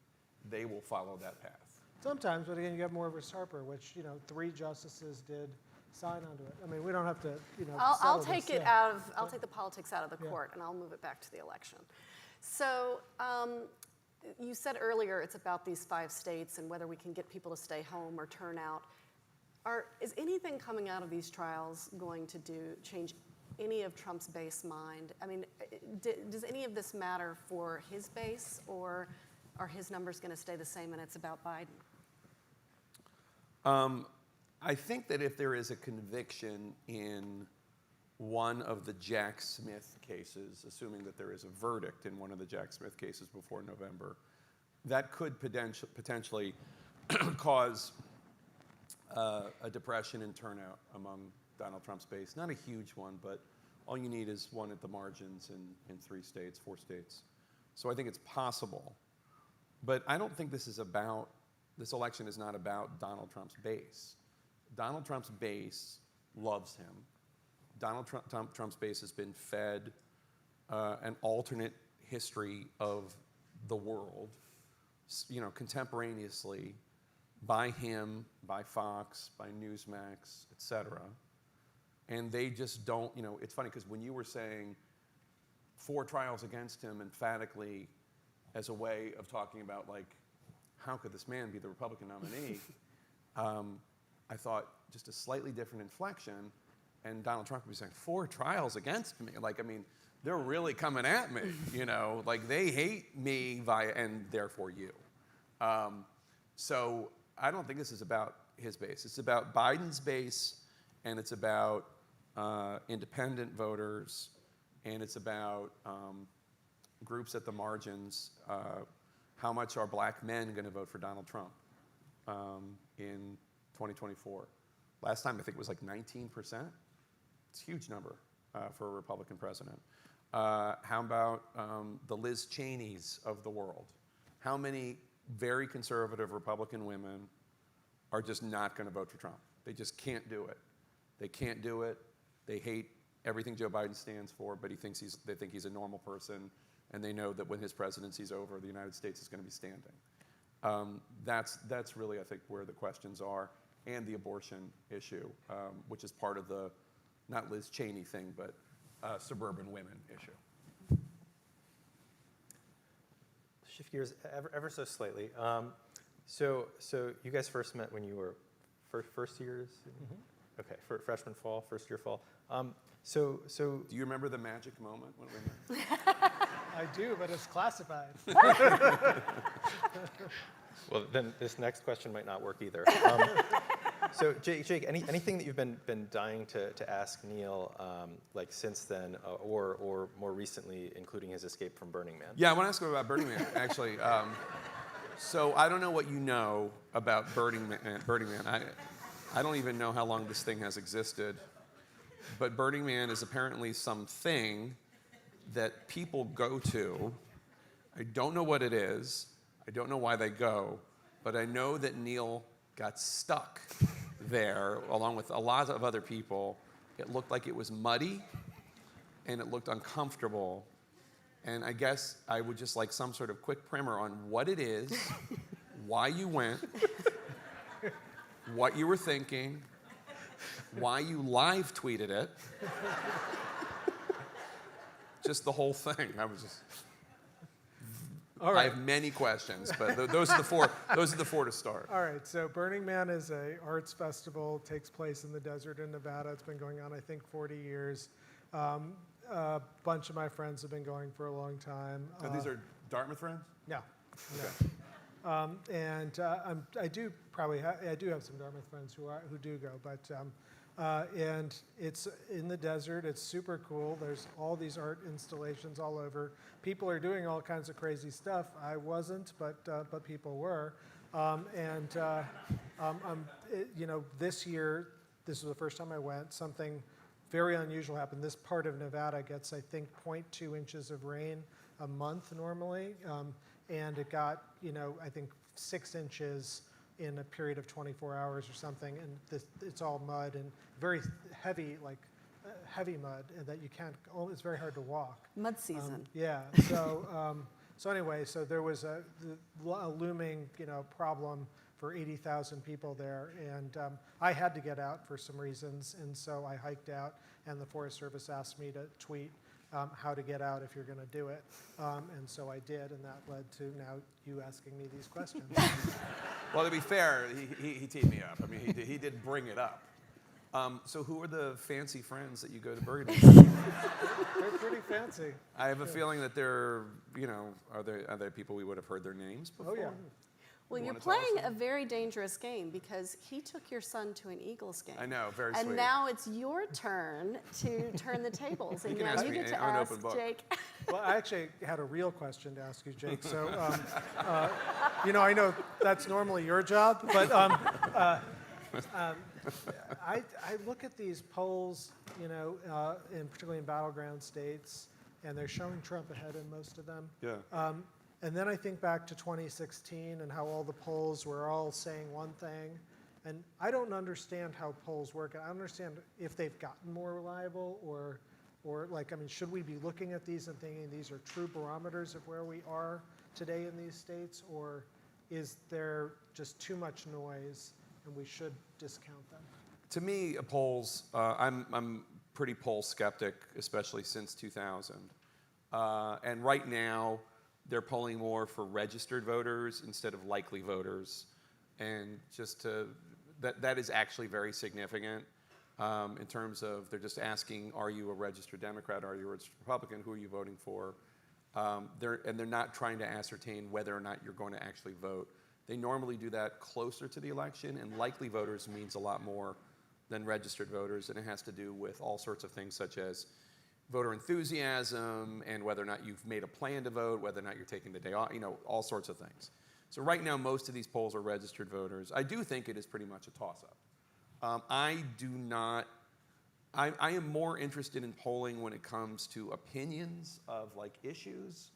they will follow that path. Sometimes, but again, you have Moore versus Harper, which 3 justices did sign onto it. I mean, we don't have to, I'll take it out of, I'll take the politics out of the court, and I'll move it back to the election. So you said earlier it's about these 5 states and whether we can get people to stay home or turn out. Is anything coming out of these trials going to change any of Trump's base mind? I mean, does any of this matter for his base, or are his numbers going to stay the same and it's about Biden? I think that if there is a conviction in one of the Jack Smith cases, assuming that there is a verdict in one of the Jack Smith cases before November, that could potentially cause a depression in turnout among Donald Trump's base. Not a huge one, but all you need is one at the margins in 3 states, 4 states. So I think it's possible. But I don't think this election is not about Donald Trump's base. Donald Trump's base loves him. Donald Trump's base has been fed an alternate history of the world, contemporaneously by him, by Fox, by Newsmax, et cetera. And they just don't, it's funny because when you were saying 4 trials against him emphatically as a way of talking about, like, how could this man be the Republican nominee? I thought just a slightly different inflection, and Donald Trump would be saying, 4 trials against me? They're really coming at me, like they hate me and therefore you. So I don't think this is about his base. It's about Biden's base, and it's about independent voters, and it's about groups at the margins. How much are black men going to vote for Donald Trump in 2024? Last time I think it was like 19%. It's a huge number for a Republican president. How about the Liz Cheneys of the world? How many very conservative Republican women are just not going to vote for Trump? They just can't do it. They can't do it. They hate everything Joe Biden stands for, but they think he's a normal person, and they know that when his presidency's over, the United States is going to be standing. That's really, I think, where the questions are, and the abortion issue, which is part of the, not Liz Cheney thing, but suburban women issue. Shift gears ever so slightly. So you guys first met when you were first years? Mm-hmm. Okay, freshman fall, first year fall. So do you remember the magic moment when we met? I do, but it's classified. Well, then this next question might not work either. So Jake, anything that you've been dying to ask Neal, like since then, or more recently, including his escape from Burning Man? Yeah, I want to ask him about Burning Man, actually. So I don't know what you know about Burning Man. I don't even know how long this thing has existed. But Burning Man is apparently something that people go to. I don't know what it is. I don't know why they go. But I know that Neal got stuck there along with a lot of other people. It looked like it was muddy, and it looked uncomfortable. And I guess I would just like some sort of quick primer on what it is, why you went, what you were thinking, why you live tweeted it. Just the whole thing. All right. I have many questions, but those are the four. Those are the 4 to start. All right, so Burning Man is an arts festival, takes place in the desert in Nevada. It's been going on, I think, 40 years. A bunch of my friends have been going for a long time. These are Dartmouth friends? No. Okay. I do have some Dartmouth friends who do go, but and it's in the desert. It's super cool. There's all these art installations all over. People are doing all kinds of crazy stuff. I wasn't, but people were. This year, this was the first time I went. Something very unusual happened. This part of Nevada gets, I think, 0.2 inches of rain a month normally, and it got, I think 6 inches in a period of 24 hours or something, and it's all mud and very heavy, heavy mud, and that you can't. It's very hard to walk. Mud season. Yeah. So anyway, so there was a looming, problem for 80,000 people there, and I had to get out for some reasons, and so I hiked out, and the Forest Service asked me to tweet how to get out if you're going to do it. And so I did, and that led to now you asking me these questions. Well, to be fair, he teed me up. I mean, he did bring it up. So who are the fancy friends that you go to Burgundy? They're pretty fancy. I have a feeling that they're, are there people we would have heard their names before? Oh, yeah. Well, You you're wanna tell us playing a them? very dangerous game because he took your son to an Eagles game. I know, very And sweet. now it's your turn to turn the tables. And can now ask you me get to an ask open book. Jake. Well, I actually had a real question to ask you, Jake. So, I know that's normally your job, but I look at these polls, particularly in battleground states, and they're showing Trump ahead in most of them. Yeah. And then I think back to 2016 and how all the polls were all saying one thing. And I don't understand how polls work. I don't understand if they've gotten more reliable or should we be looking at these and thinking these are true barometers of where we are today in these states, or is there just too much noise and we should discount them? To me, polls, I'm pretty poll skeptic, especially since 2000. And right now, they're polling more for registered voters instead of likely voters. And that is actually very significant in terms of they're just asking, are you a registered Democrat? Are you a registered Republican? Who are you voting for? They're not trying to ascertain whether or not you're going to actually vote. They normally do that closer to the election, and likely voters means a lot more than registered voters, and it has to do with all sorts of things such as voter enthusiasm and whether or not you've made a plan to vote, whether or not you're taking the day off, all sorts of things. So right now, most of these polls are registered voters. I do think it is pretty much a toss-up. I am more interested in polling when it comes to opinions of issues,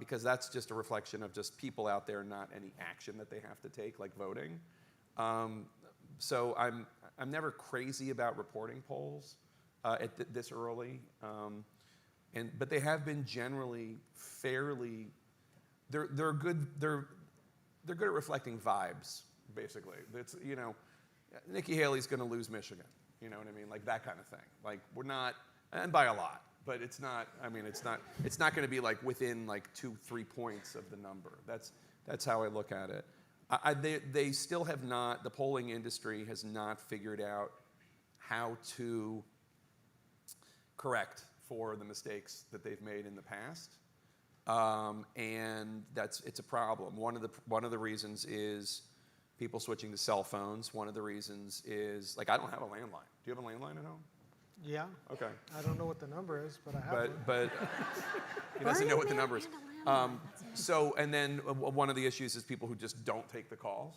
because that's just a reflection of just people out there, not any action that they have to take, like voting. So I'm never crazy about reporting polls at this early, but they have been generally fairly. They're good. They're good at reflecting vibes, basically. It's Nikki Haley's going to lose Michigan. You know what I mean? Like that kind of thing. Like we're not, and by a lot, but it's not. I mean, it's not going to be within 2-3 points of the number. That's how I look at it. They still have not. The polling industry has not figured out how to correct for the mistakes that they've made in the past, and it's a problem. One of the reasons is people switching to cell phones. One of the reasons is I don't have a landline. Do you have a landline at home? Yeah. Okay. I don't know what the number is, but I have one. But he doesn't know what the number is. And then one of the issues is people who just don't take the calls,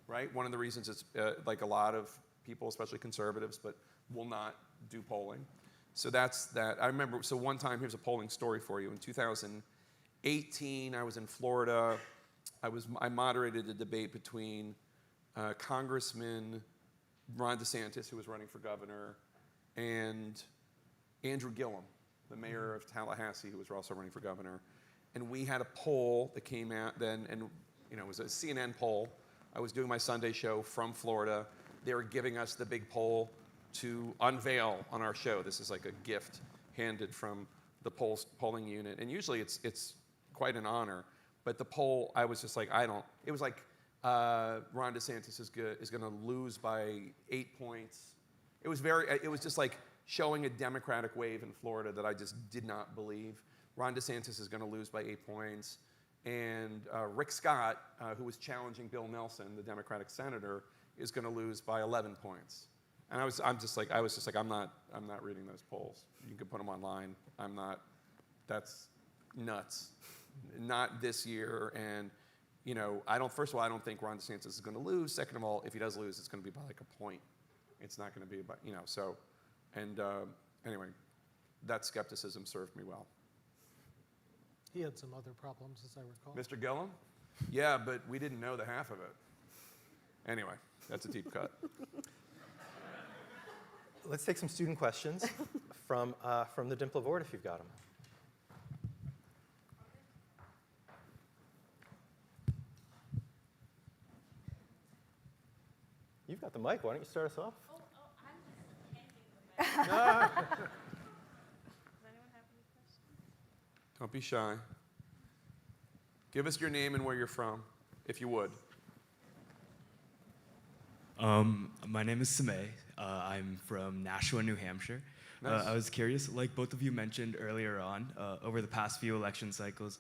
right? One of the reasons is a lot of people, especially conservatives, but will not do polling. So that's that. I remember, so one time, here's a polling story for you. In 2018, I was in Florida. I moderated a debate between Congressman Ron DeSantis, who was running for governor, and Andrew Gillum, the mayor of Tallahassee, who was also running for governor. And we had a poll that came out then, and it was a CNN poll. I was doing my Sunday show from Florida. They were giving us the big poll to unveil on our show. This is like a gift handed from the polling unit. And usually it's quite an honor. But the poll, I was just it was Ron DeSantis is going to lose by 8 points. It was just showing a Democratic wave in Florida that I just did not believe. Ron DeSantis is going to lose by 8 points. And Rick Scott, who was challenging Bill Nelson, the Democratic senator, is going to lose by 11 points. And I was just like, I'm not reading those polls. You can put them online. That's nuts. Not this year. And, first of all, I don't think Ron DeSantis is going to lose. Second of all, if he does lose, it's going to be by a point. It's not going to be about, so. And anyway, that skepticism served me well. He had some other problems, as I recall. Mr. Gillum? Yeah, but we didn't know the half of it. Anyway, that's a deep cut. Let's take some student questions from the DIMPLA board, if you've got them. You've got the mic. Why don't you start us off? I'm just handing the mic. Does anyone have Don't be shy. Give us your name and where you're from, if you would. My name is Samay. I'm from Nashua, New Hampshire. Nice. I was curious, like both of you mentioned earlier on, over the past few election cycles,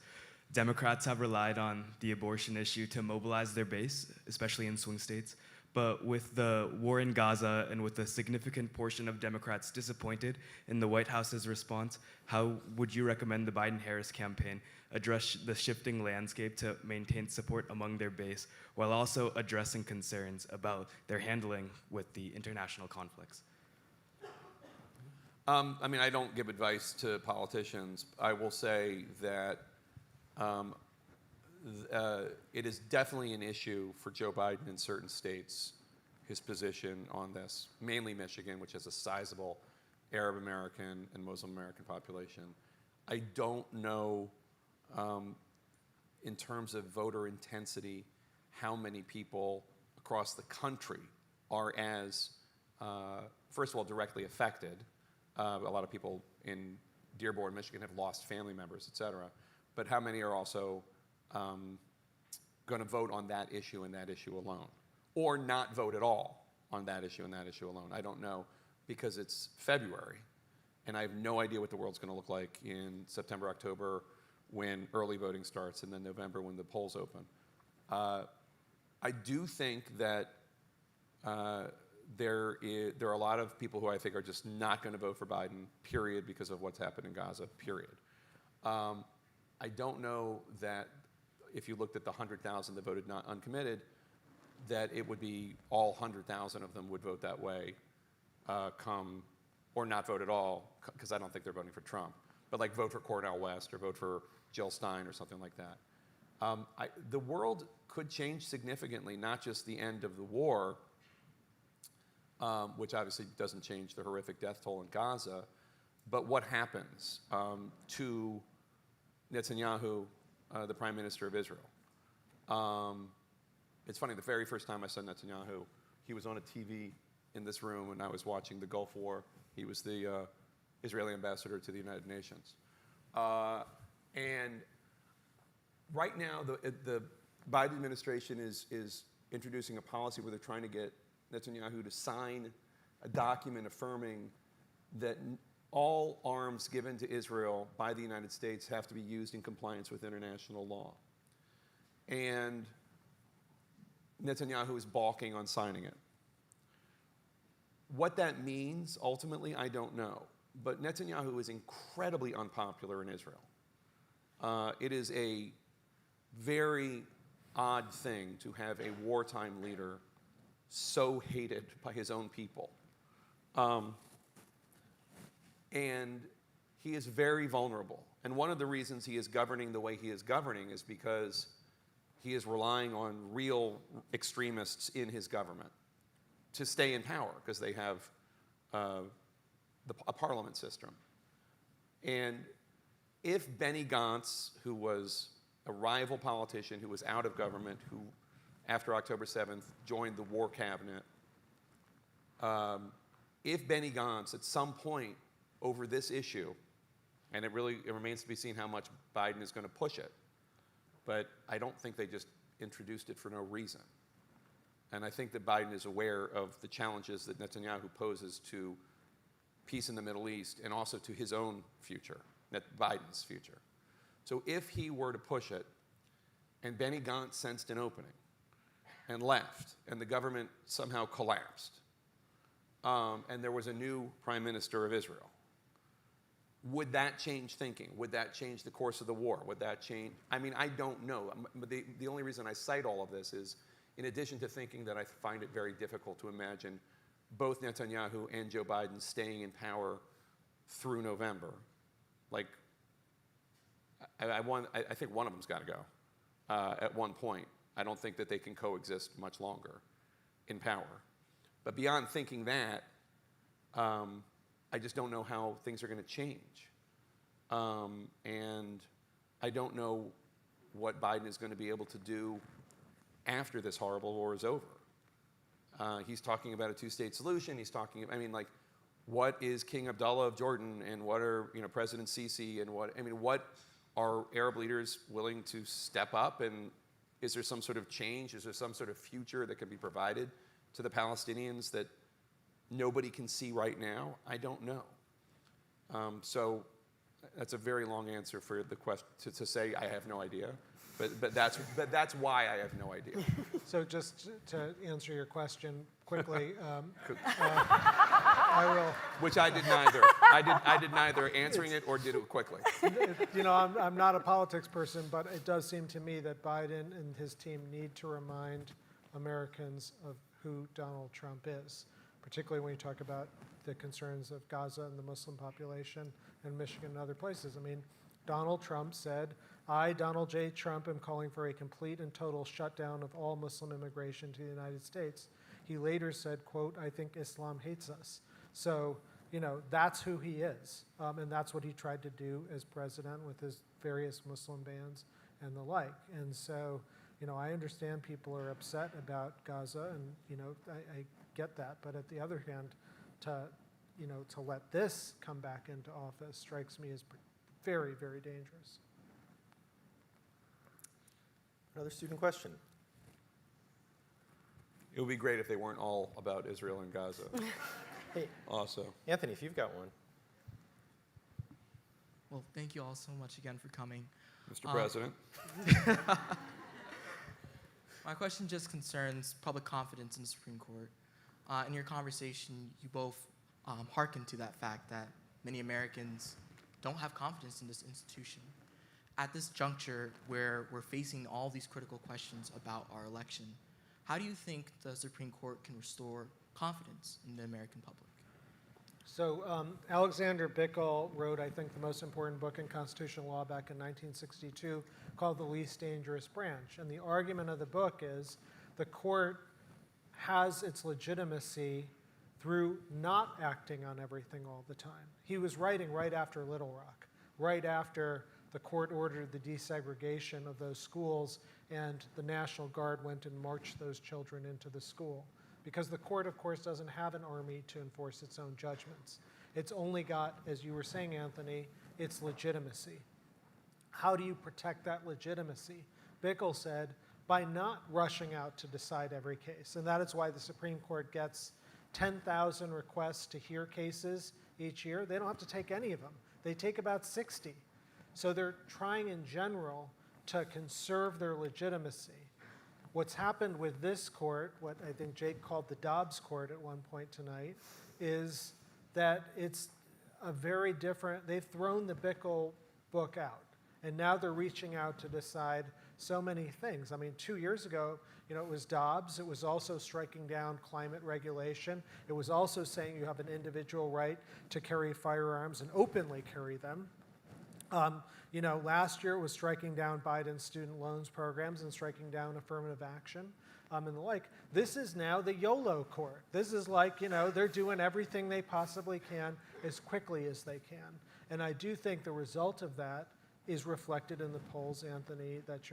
Democrats have relied on the abortion issue to mobilize their base, especially in swing states. But with the war in Gaza and with a significant portion of Democrats disappointed in the White House's response, how would you recommend the Biden-Harris campaign address the shifting landscape to maintain support among their base while also addressing concerns about their handling with the international conflicts? I mean, I don't give advice to politicians. I will say that it is definitely an issue for Joe Biden in certain states, his position on this, mainly Michigan, which has a sizable Arab American and Muslim American population. I don't know, in terms of voter intensity, how many people across the country are as, first of all, directly affected. A lot of people in Dearborn, Michigan have lost family members, et cetera. But how many are also going to vote on that issue and that issue alone? Or not vote at all on that issue and that issue alone? I don't know, because it's February, and I have no idea what the world's going to look like in September, October, when early voting starts, and then November when the polls open. I do think that there are a lot of people who I think are just not going to vote for Biden, period, because of what's happened in Gaza, period. I don't know that if you looked at the 100,000 that voted not uncommitted, that it would be all 100,000 of them would vote that way, or not vote at all, because I don't think they're voting for Trump, but like vote for Cornel West or vote for Jill Stein or something like that. The world could change significantly, not just the end of the war, which obviously doesn't change the horrific death toll in Gaza, but what happens to Netanyahu, the Prime Minister of Israel. It's funny, the very first time I saw Netanyahu, he was on a TV in this room when I was watching the Gulf War. He was the Israeli ambassador to the United Nations. And right now, the Biden administration is introducing a policy where they're trying to get Netanyahu to sign a document affirming that all arms given to Israel by the United States have to be used in compliance with international law. And Netanyahu is balking on signing it. What that means, ultimately, I don't know. But Netanyahu is incredibly unpopular in Israel. It is a very odd thing to have a wartime leader so hated by his own people. And he is very vulnerable. And one of the reasons he is governing the way he is governing is because he is relying on real extremists in his government to stay in power, because they have a parliament system. And if Benny Gantz, who was a rival politician who was out of government, who after October 7th joined the war cabinet, if Benny Gantz at some point over this issue, and it remains to be seen how much Biden is going to push it, but I don't think they just introduced it for no reason. And I think that Biden is aware of the challenges that Netanyahu poses to peace in the Middle East and also to his own future, Biden's future. So if he were to push it, and Benny Gantz sensed an opening and left, and the government somehow collapsed, and there was a new prime minister of Israel, would that change thinking? Would that change the course of the war? Would that change? I mean, I don't know. But the only reason I cite all of this is, in addition to thinking that I find it very difficult to imagine both Netanyahu and Joe Biden staying in power through November, like, I think one of them's got to go at one point. I don't think that they can coexist much longer in power. But beyond thinking that, I just don't know how things are going to change. And I don't know what Biden is going to be able to do after this horrible war is over. He's talking about a two-state solution. He's talking, I mean, like, what is King Abdullah of Jordan, and what are, President Sisi, and what are Arab leaders willing to step up, and is there some sort of change? Is there some sort of future that can be provided to the Palestinians that nobody can see right now? I don't know. So that's a very long answer for the question to say I have no idea, but that's why I have no idea. So just to answer your question quickly, I will. Which I did neither. I did neither answering it or did it quickly. You know, I'm not a politics person, but it does seem to me that Biden and his team need to remind Americans of who Donald Trump is, particularly when you talk about the concerns of Gaza and the Muslim population and Michigan and other places. I mean, Donald Trump said, I, Donald J. Trump, am calling for a complete and total shutdown of all Muslim immigration to the United States. He later said, quote, I think Islam hates us. So, you know, that's who he is. And that's what he tried to do as president with his various Muslim bans and the like. And so, you know, I understand people are upset about Gaza, and, you know, I get that. But at the other hand, to let this come back into office strikes me as very, very dangerous. Another student question. It would be great if they weren't all about Israel and Gaza. Hey, Also. Anthony, if you've got one. Well, thank you all so much again for coming. Mr. President. My question just concerns public confidence in the Supreme Court. In your conversation, you both hearkened to that fact that many Americans don't have confidence in this institution. At this juncture where we're facing all these critical questions about our election, how do you think the Supreme Court can restore confidence in the American public? So Alexander Bickel wrote, I think, the most important book in constitutional law back in 1962 called The Least Dangerous Branch. And the argument of the book is the court has its legitimacy through not acting on everything all the time. He was writing right after Little Rock, right after the court ordered the desegregation of those schools and the National Guard went and marched those children into the school. Because the court, of course, doesn't have an army to enforce its own judgments. It's only got, as you were saying, Anthony, its legitimacy. How do you protect that legitimacy? Bickel said, by not rushing out to decide every case. And that is why the Supreme Court gets 10,000 requests to hear cases each year. They don't have to take any of them. They take about 60. So they're trying in general to conserve their legitimacy. What's happened with this court, what I think Jake called the Dobbs court at one point tonight, is that it's a very different, they've thrown the Bickel book out. And now they're reaching out to decide so many things. I mean, 2 years ago, you know, it was Dobbs. It was also striking down climate regulation. It was also saying you have an individual right to carry firearms and openly carry them. You know, last year it was striking down Biden's student loans programs and striking down affirmative action and the like. This is now the YOLO court. This is like, you know, they're doing everything they possibly can as quickly as they can. And I do think the result of that is reflected in the polls, Anthony, that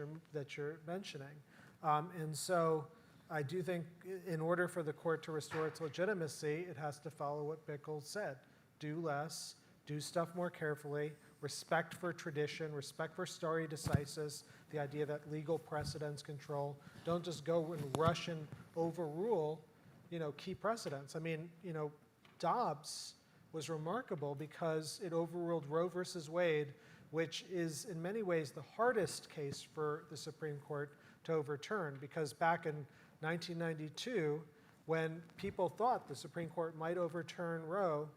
you're mentioning. And so I do think in order for the court to restore its legitimacy, it has to follow what Bickel said. Do less, do stuff more carefully, respect for tradition, respect for stare decisis, the idea that legal precedents control. Don't just go and rush and overrule, you know, key precedents. I mean, you know, Dobbs was remarkable because it overruled Roe versus Wade, which is in many ways the hardest case for the Supreme Court to overturn, because back in 1992, when people thought the Supreme Court might overturn Roe,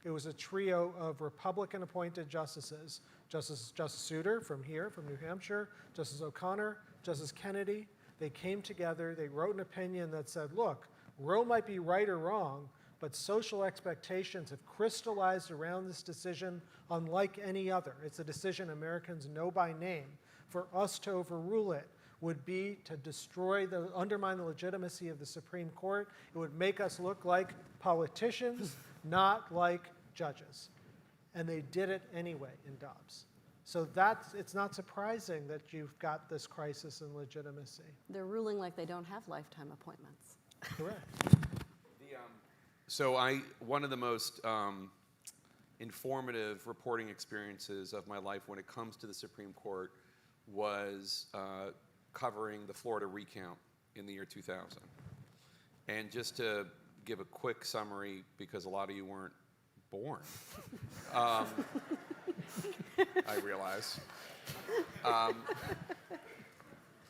it was a trio of Republican-appointed justices, Justice Souter from here, from New Hampshire, Justice O'Connor, Justice Kennedy. They came together, they wrote an opinion that said, look, Roe might be right or wrong, but social expectations have crystallized around this decision unlike any other. It's a decision Americans know by name. For us to overrule it would be to undermine the legitimacy of the Supreme Court. It would make us look like politicians, not like judges. And they did it anyway in Dobbs. So it's not surprising that you've got this crisis in legitimacy. They're ruling like they don't have lifetime appointments. Correct. So one of the most informative reporting experiences of my life when it comes to the Supreme Court was covering the Florida recount in the year 2000. And just to give a quick summary, because a lot of you weren't born, I realize.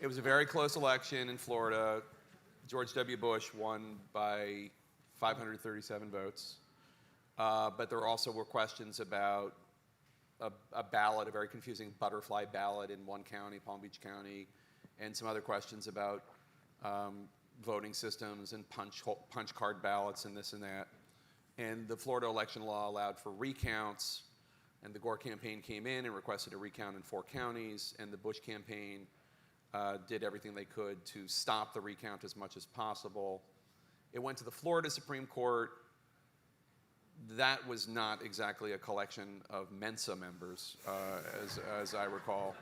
It was a very close election in Florida. George W. Bush won by 537 votes. But there also were questions about a ballot, a very confusing butterfly ballot in one county, Palm Beach County, and some other questions about voting systems and punch card ballots and this and that. And the Florida election law allowed for recounts, and the Gore campaign came in and requested a recount in 4 counties, and the Bush campaign did everything they could to stop the recount as much as possible. It went to the Florida Supreme Court. That was not exactly a collection of Mensa members, as I recall.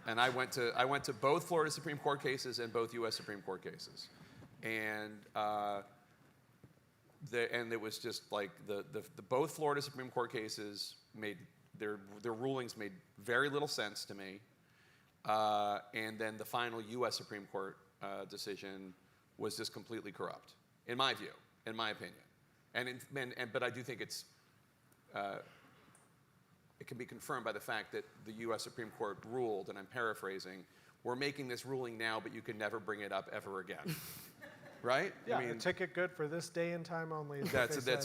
And I went to both Florida Supreme Court cases and both U.S. Supreme Court cases, and it was just like the both Florida Supreme Court cases made their rulings made very little sense to me, and then the final U.S. Supreme Court decision was just completely corrupt, in my view, in my opinion. But I do think it can be confirmed by the fact that the U.S. Supreme Court ruled, and I'm paraphrasing, we're making this ruling now, but you can never bring it up ever again. Right? Yeah, I mean, a ticket good for this day and time only.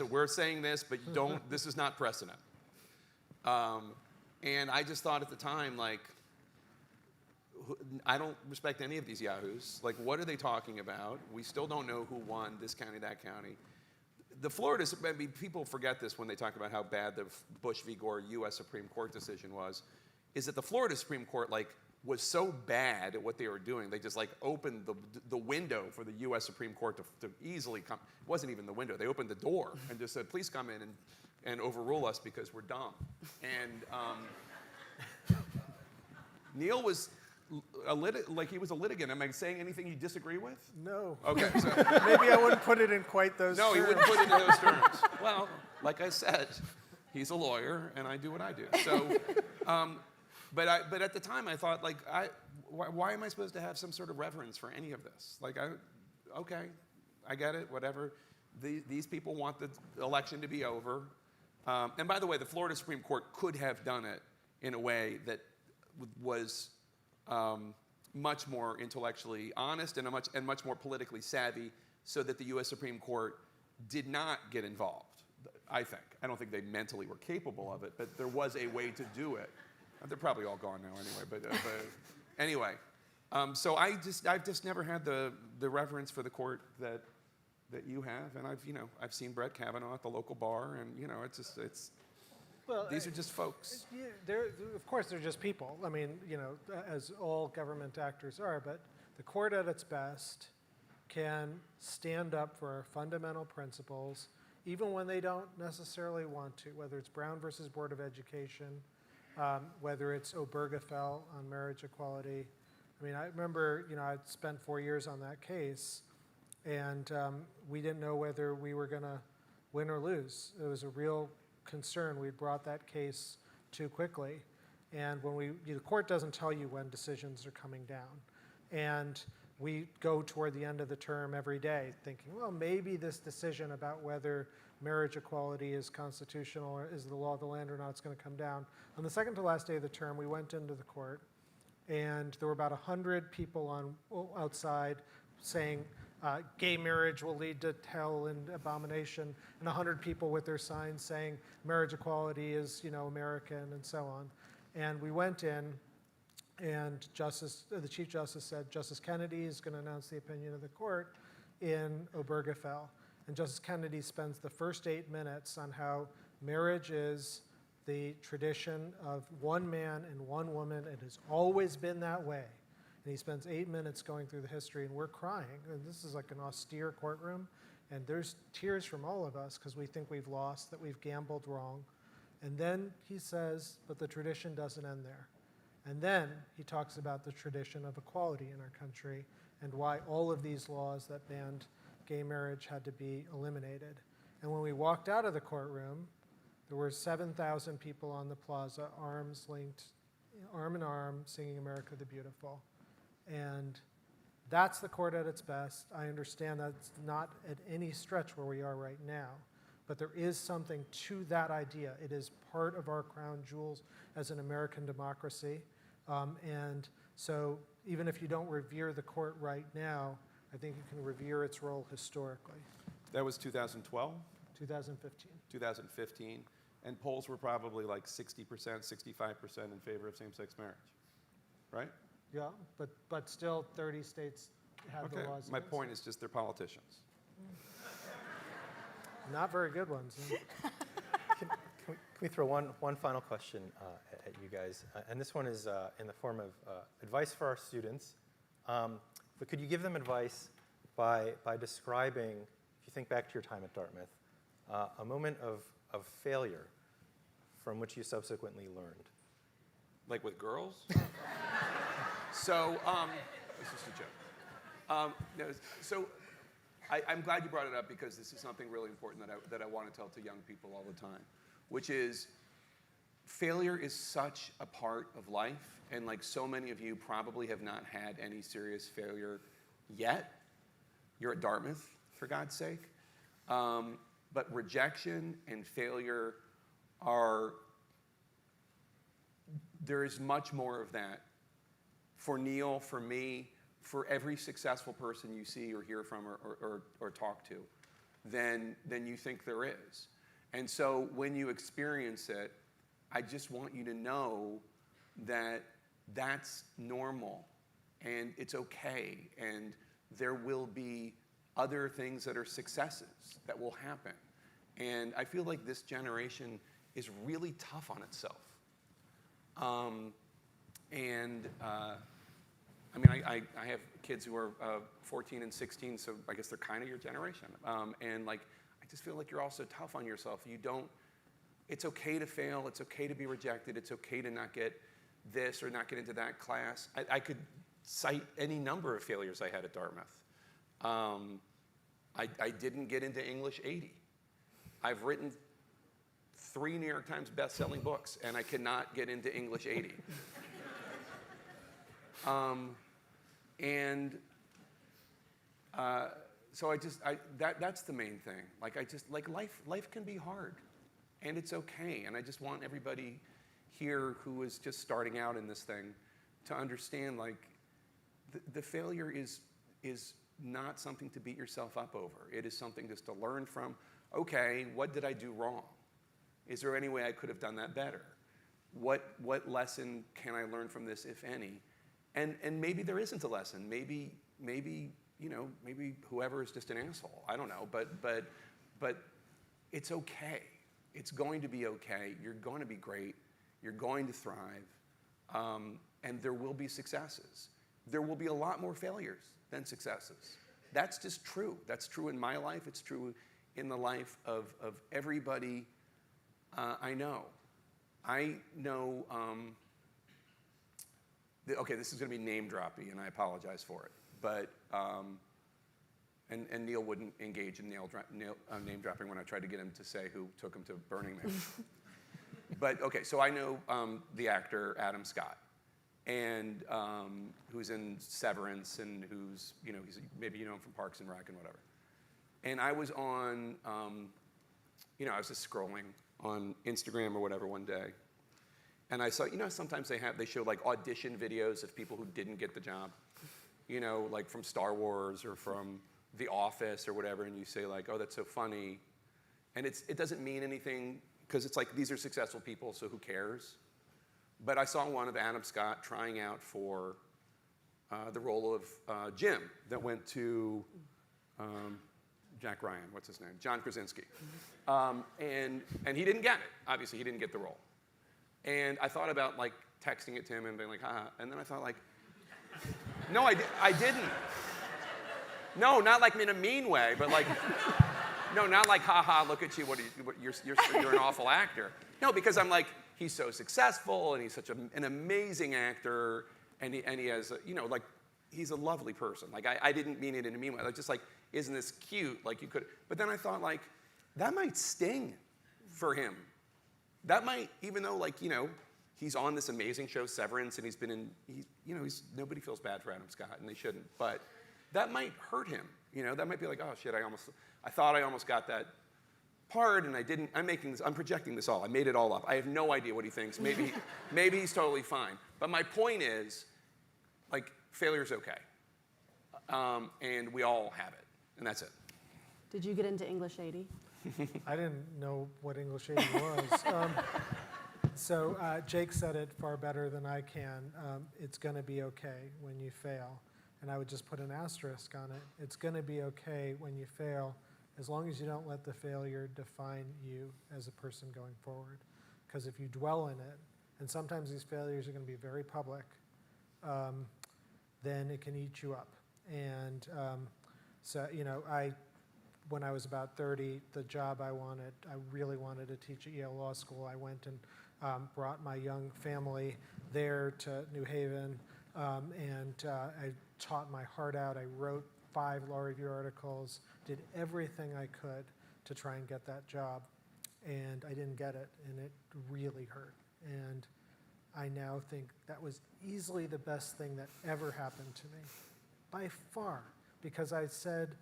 We're saying this, but you don't. This is not precedent. And I just thought at the time, like, I don't respect any of these yahoos. Like, what are they talking about? We still don't know who won this county, that county. The Florida, I mean, people forget this when they talk about how bad the Bush v. Gore U.S. Supreme Court decision was, is that the Florida Supreme Court, like, was so bad at what they were doing, they just, like, opened the window for the U.S. Supreme Court to easily come. It wasn't even the window. They opened the door and just said, please come in and overrule us because we're dumb. And Neal was he was a litigant. Am I saying anything you disagree with? No. Okay. So Maybe I wouldn't put it in quite those no, terms. he wouldn't put it in those terms. Well, like I said, he's a lawyer, and I do what I do. So, but at the time, I thought, like, why am I supposed to have some sort of reverence for any of this? Like, okay, I get it, whatever. These people want the election to be over. And by the way, the Florida Supreme Court could have done it in a way that was much more intellectually honest and much more politically savvy, so that the U.S. Supreme Court did not get involved. I think. I don't think they mentally were capable of it, but there was a way to do it. They're probably all gone now anyway. But anyway, so I've just never had the reverence for the court that you have, and I've seen Brett Kavanaugh at the local bar, and these are just folks. Of course, they're just people. I mean, as all government actors are, but the court at its best can stand up for our fundamental principles, even when they don't necessarily want to, whether it's Brown versus Board of Education, whether it's Obergefell on marriage equality. I mean, I remember, I'd spent 4 years on that case, and we didn't know whether we were going to win or lose. It was a real concern. We brought that case too quickly, and when the court doesn't tell you when decisions are coming down, and we go toward the end of the term every day thinking, well, maybe this decision about whether marriage equality is constitutional or is the law of the land or not, it's going to come down. On the second to last day of the term, we went into the court, and there were about 100 people outside saying gay marriage will lead to hell and abomination, and 100 people with their signs saying marriage equality is, American, and so on. And we went in, and the Chief Justice said, Justice Kennedy is going to announce the opinion of the court in Obergefell. And Justice Kennedy spends the first 8 minutes on how marriage is the tradition of one man and one woman. It has always been that way. And he spends 8 minutes going through the history, and we're crying. And this is like an austere courtroom, and there's tears from all of us because we think we've lost, that we've gambled wrong. And then he says, but the tradition doesn't end there. And then he talks about the tradition of equality in our country and why all of these laws that banned gay marriage had to be eliminated. And when we walked out of the courtroom, There were 7,000 people on the plaza, arms linked, arm in arm, singing America the Beautiful. And that's the court at its best. I understand that's not at any stretch where we are right now, but there is something to that idea. It is part of our crown jewels as an American democracy. And so even if you don't revere the court right now, I think you can revere its role historically. That was 2012, 2015. 2015, and polls were probably like 60%, 65% in favor of same-sex marriage, right? Yeah, but still 30 states have the Okay, laws. my against point it. is just they're politicians. Not very good ones. Can we throw one final question at you guys? And this one is in the form of advice for our students. But could you give them advice by describing, if you think back to your time at Dartmouth, a moment of failure from which you subsequently learned? Like with girls? So, this is a joke. No, so I'm glad you brought it up because this is something really important that I want to tell to young people all the time, which is failure is such a part of life, and like so many of you probably have not had any serious failure yet. You're at Dartmouth, for God's sake. But rejection and failure there is much more of that for Neal, for me, for every successful person you see or hear from or talk to than you think there is. And so when you experience it, I just want you to know that that's normal and it's okay, and there will be other things that are successes that will happen. And I feel like this generation is really tough on itself. I mean, I have kids who are 14 and 16, so I guess they're kind of your generation. And like, I just feel like you're also tough on yourself. It's okay to fail. It's okay to be rejected. It's okay to not get this or not get into that class. I could cite any number of failures I had at Dartmouth. I didn't get into English 80. I've written 3 New York Times best-selling books, and I cannot get into English 80. So that's the main thing. Like life can be hard, and it's okay. And I just want everybody here who is just starting out in this thing to understand, like, the failure is not something to beat yourself up over. It is something just to learn from. Okay, what did I do wrong? Is there any way I could have done that better? What lesson can I learn from this, if any? And maybe there isn't a lesson. Maybe whoever is just an asshole. I don't know. But it's okay. It's going to be okay. You're going to be great. You're going to thrive. And there will be successes. There will be a lot more failures than successes. That's just true. That's true in my life. It's true in the life of everybody I know. I know, okay, this is going to be name-droppy, and I apologize for it. But, and Neal wouldn't engage in name-dropping when I tried to get him to say who took him to Burning Man. But, okay, so I know the actor Adam Scott, and who's in Severance, and who's, maybe you know him from Parks and Rec and whatever. And I was on, I was just scrolling on Instagram or whatever one day, and I saw, sometimes they show like audition videos of people who didn't get the job, like from Star Wars or from The Office or whatever, and you say like, oh, that's so funny, and it doesn't mean anything because it's like these are successful people, so who cares? But I saw one of Adam Scott trying out for the role of Jim that went to Jack Ryan, what's his name? John Krasinski. And he didn't get it. Obviously, he didn't get the role. And I thought about like texting it to him and being like, haha. And then I thought like, no, I didn't. No, not like in a mean way, but like, no, not like, haha, look at you, you're an awful actor. No, because I'm like, he's so successful and he's such an amazing actor, and he has, like, he's a lovely person. Like, I didn't mean it in a mean way. Like, just like, isn't this cute? Like, you could, but then I thought, like, that might sting for him that might, even though like, he's on this amazing show, Severance, and nobody feels bad for Adam Scott, and they shouldn't, but that might hurt him. That might be like, oh shit, I thought I almost got that part, and I didn't. I'm projecting this all. I made it all up. I have no idea what he thinks. Maybe he's totally fine. But my point is, like, failure's okay. And we all have it, and that's it. Did you get into English 80? I didn't know what English 80 was. So Jake said it far better than I can. It's going to be okay when you fail. And I would just put an asterisk on it. It's going to be okay when you fail, as long as you don't let the failure define you as a person going forward. Because if you dwell in it, and sometimes these failures are going to be very public, then it can eat you up. And so, when I was about 30, the job I really wanted to teach at Yale Law School. I went and brought my young family there to New Haven, and I taught my heart out. I wrote 5 law review articles, did everything I could to try and get that job, and I didn't get it, and it really hurt. And I now think that was easily the best thing that ever happened to me, by far, because I said,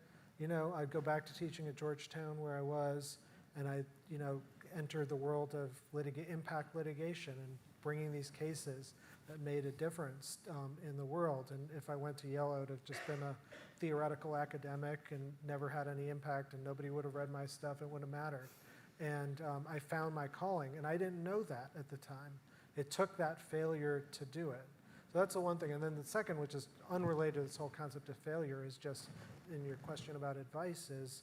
I'd go back to teaching at Georgetown where I was, and I, entered the world of impact litigation and bringing these cases that made a difference in the world. And if I went to Yale, I would have just been a theoretical academic and never had any impact, and nobody would have read my stuff. It wouldn't have mattered. And I found my calling, and I didn't know that at the time. It took that failure to do it. So that's the one thing. And then the second, which is unrelated to this whole concept of failure, is just in your question about advice is,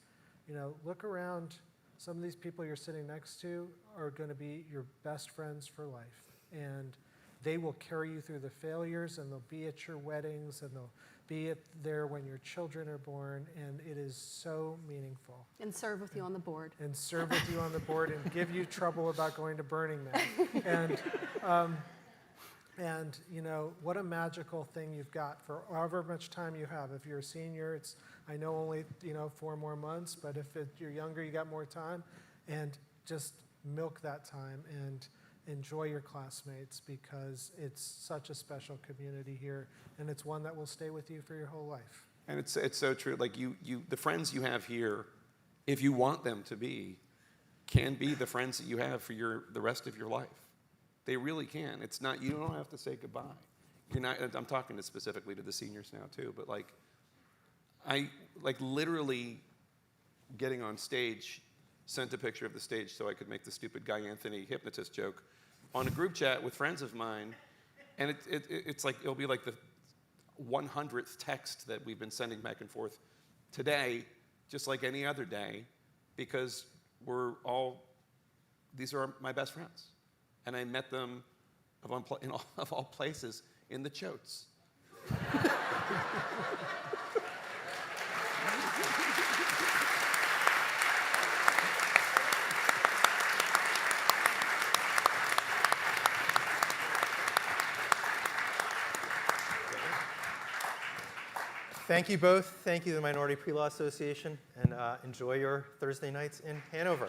look around. Some of these people you're sitting next to are going to be your best friends for life. And they will carry you through the failures, and they'll be at your weddings, and they'll be there when your children are born, and it is so meaningful. And serve with you on the board. And serve with you on the board and give you trouble about going to Burning Man. And what a magical thing you've got for however much time you have. If you're a senior, it's, I know, only 4 more months, but if you're younger, you got more time. And just milk that time and enjoy your classmates, because it's such a special community here, and it's one that will stay with you for your whole life. And it's so true. Like the friends you have here, if you want them to be, can be the friends that you have for the rest of your life. They really can. It's not, you don't have to say goodbye. You're not, I'm talking specifically to the seniors now too, but I literally getting on stage, sent a picture of the stage so I could make the stupid Guy Anthony hypnotist joke on a group chat with friends of mine, and it's like, it'll be like the 100th text that we've been sending back and forth today, just like any other day, because these are my best friends. And I met them of all places in the Chotes. Thank you both. Thank you to the Minority Pre-Law Association, and enjoy your Thursday nights in Hanover.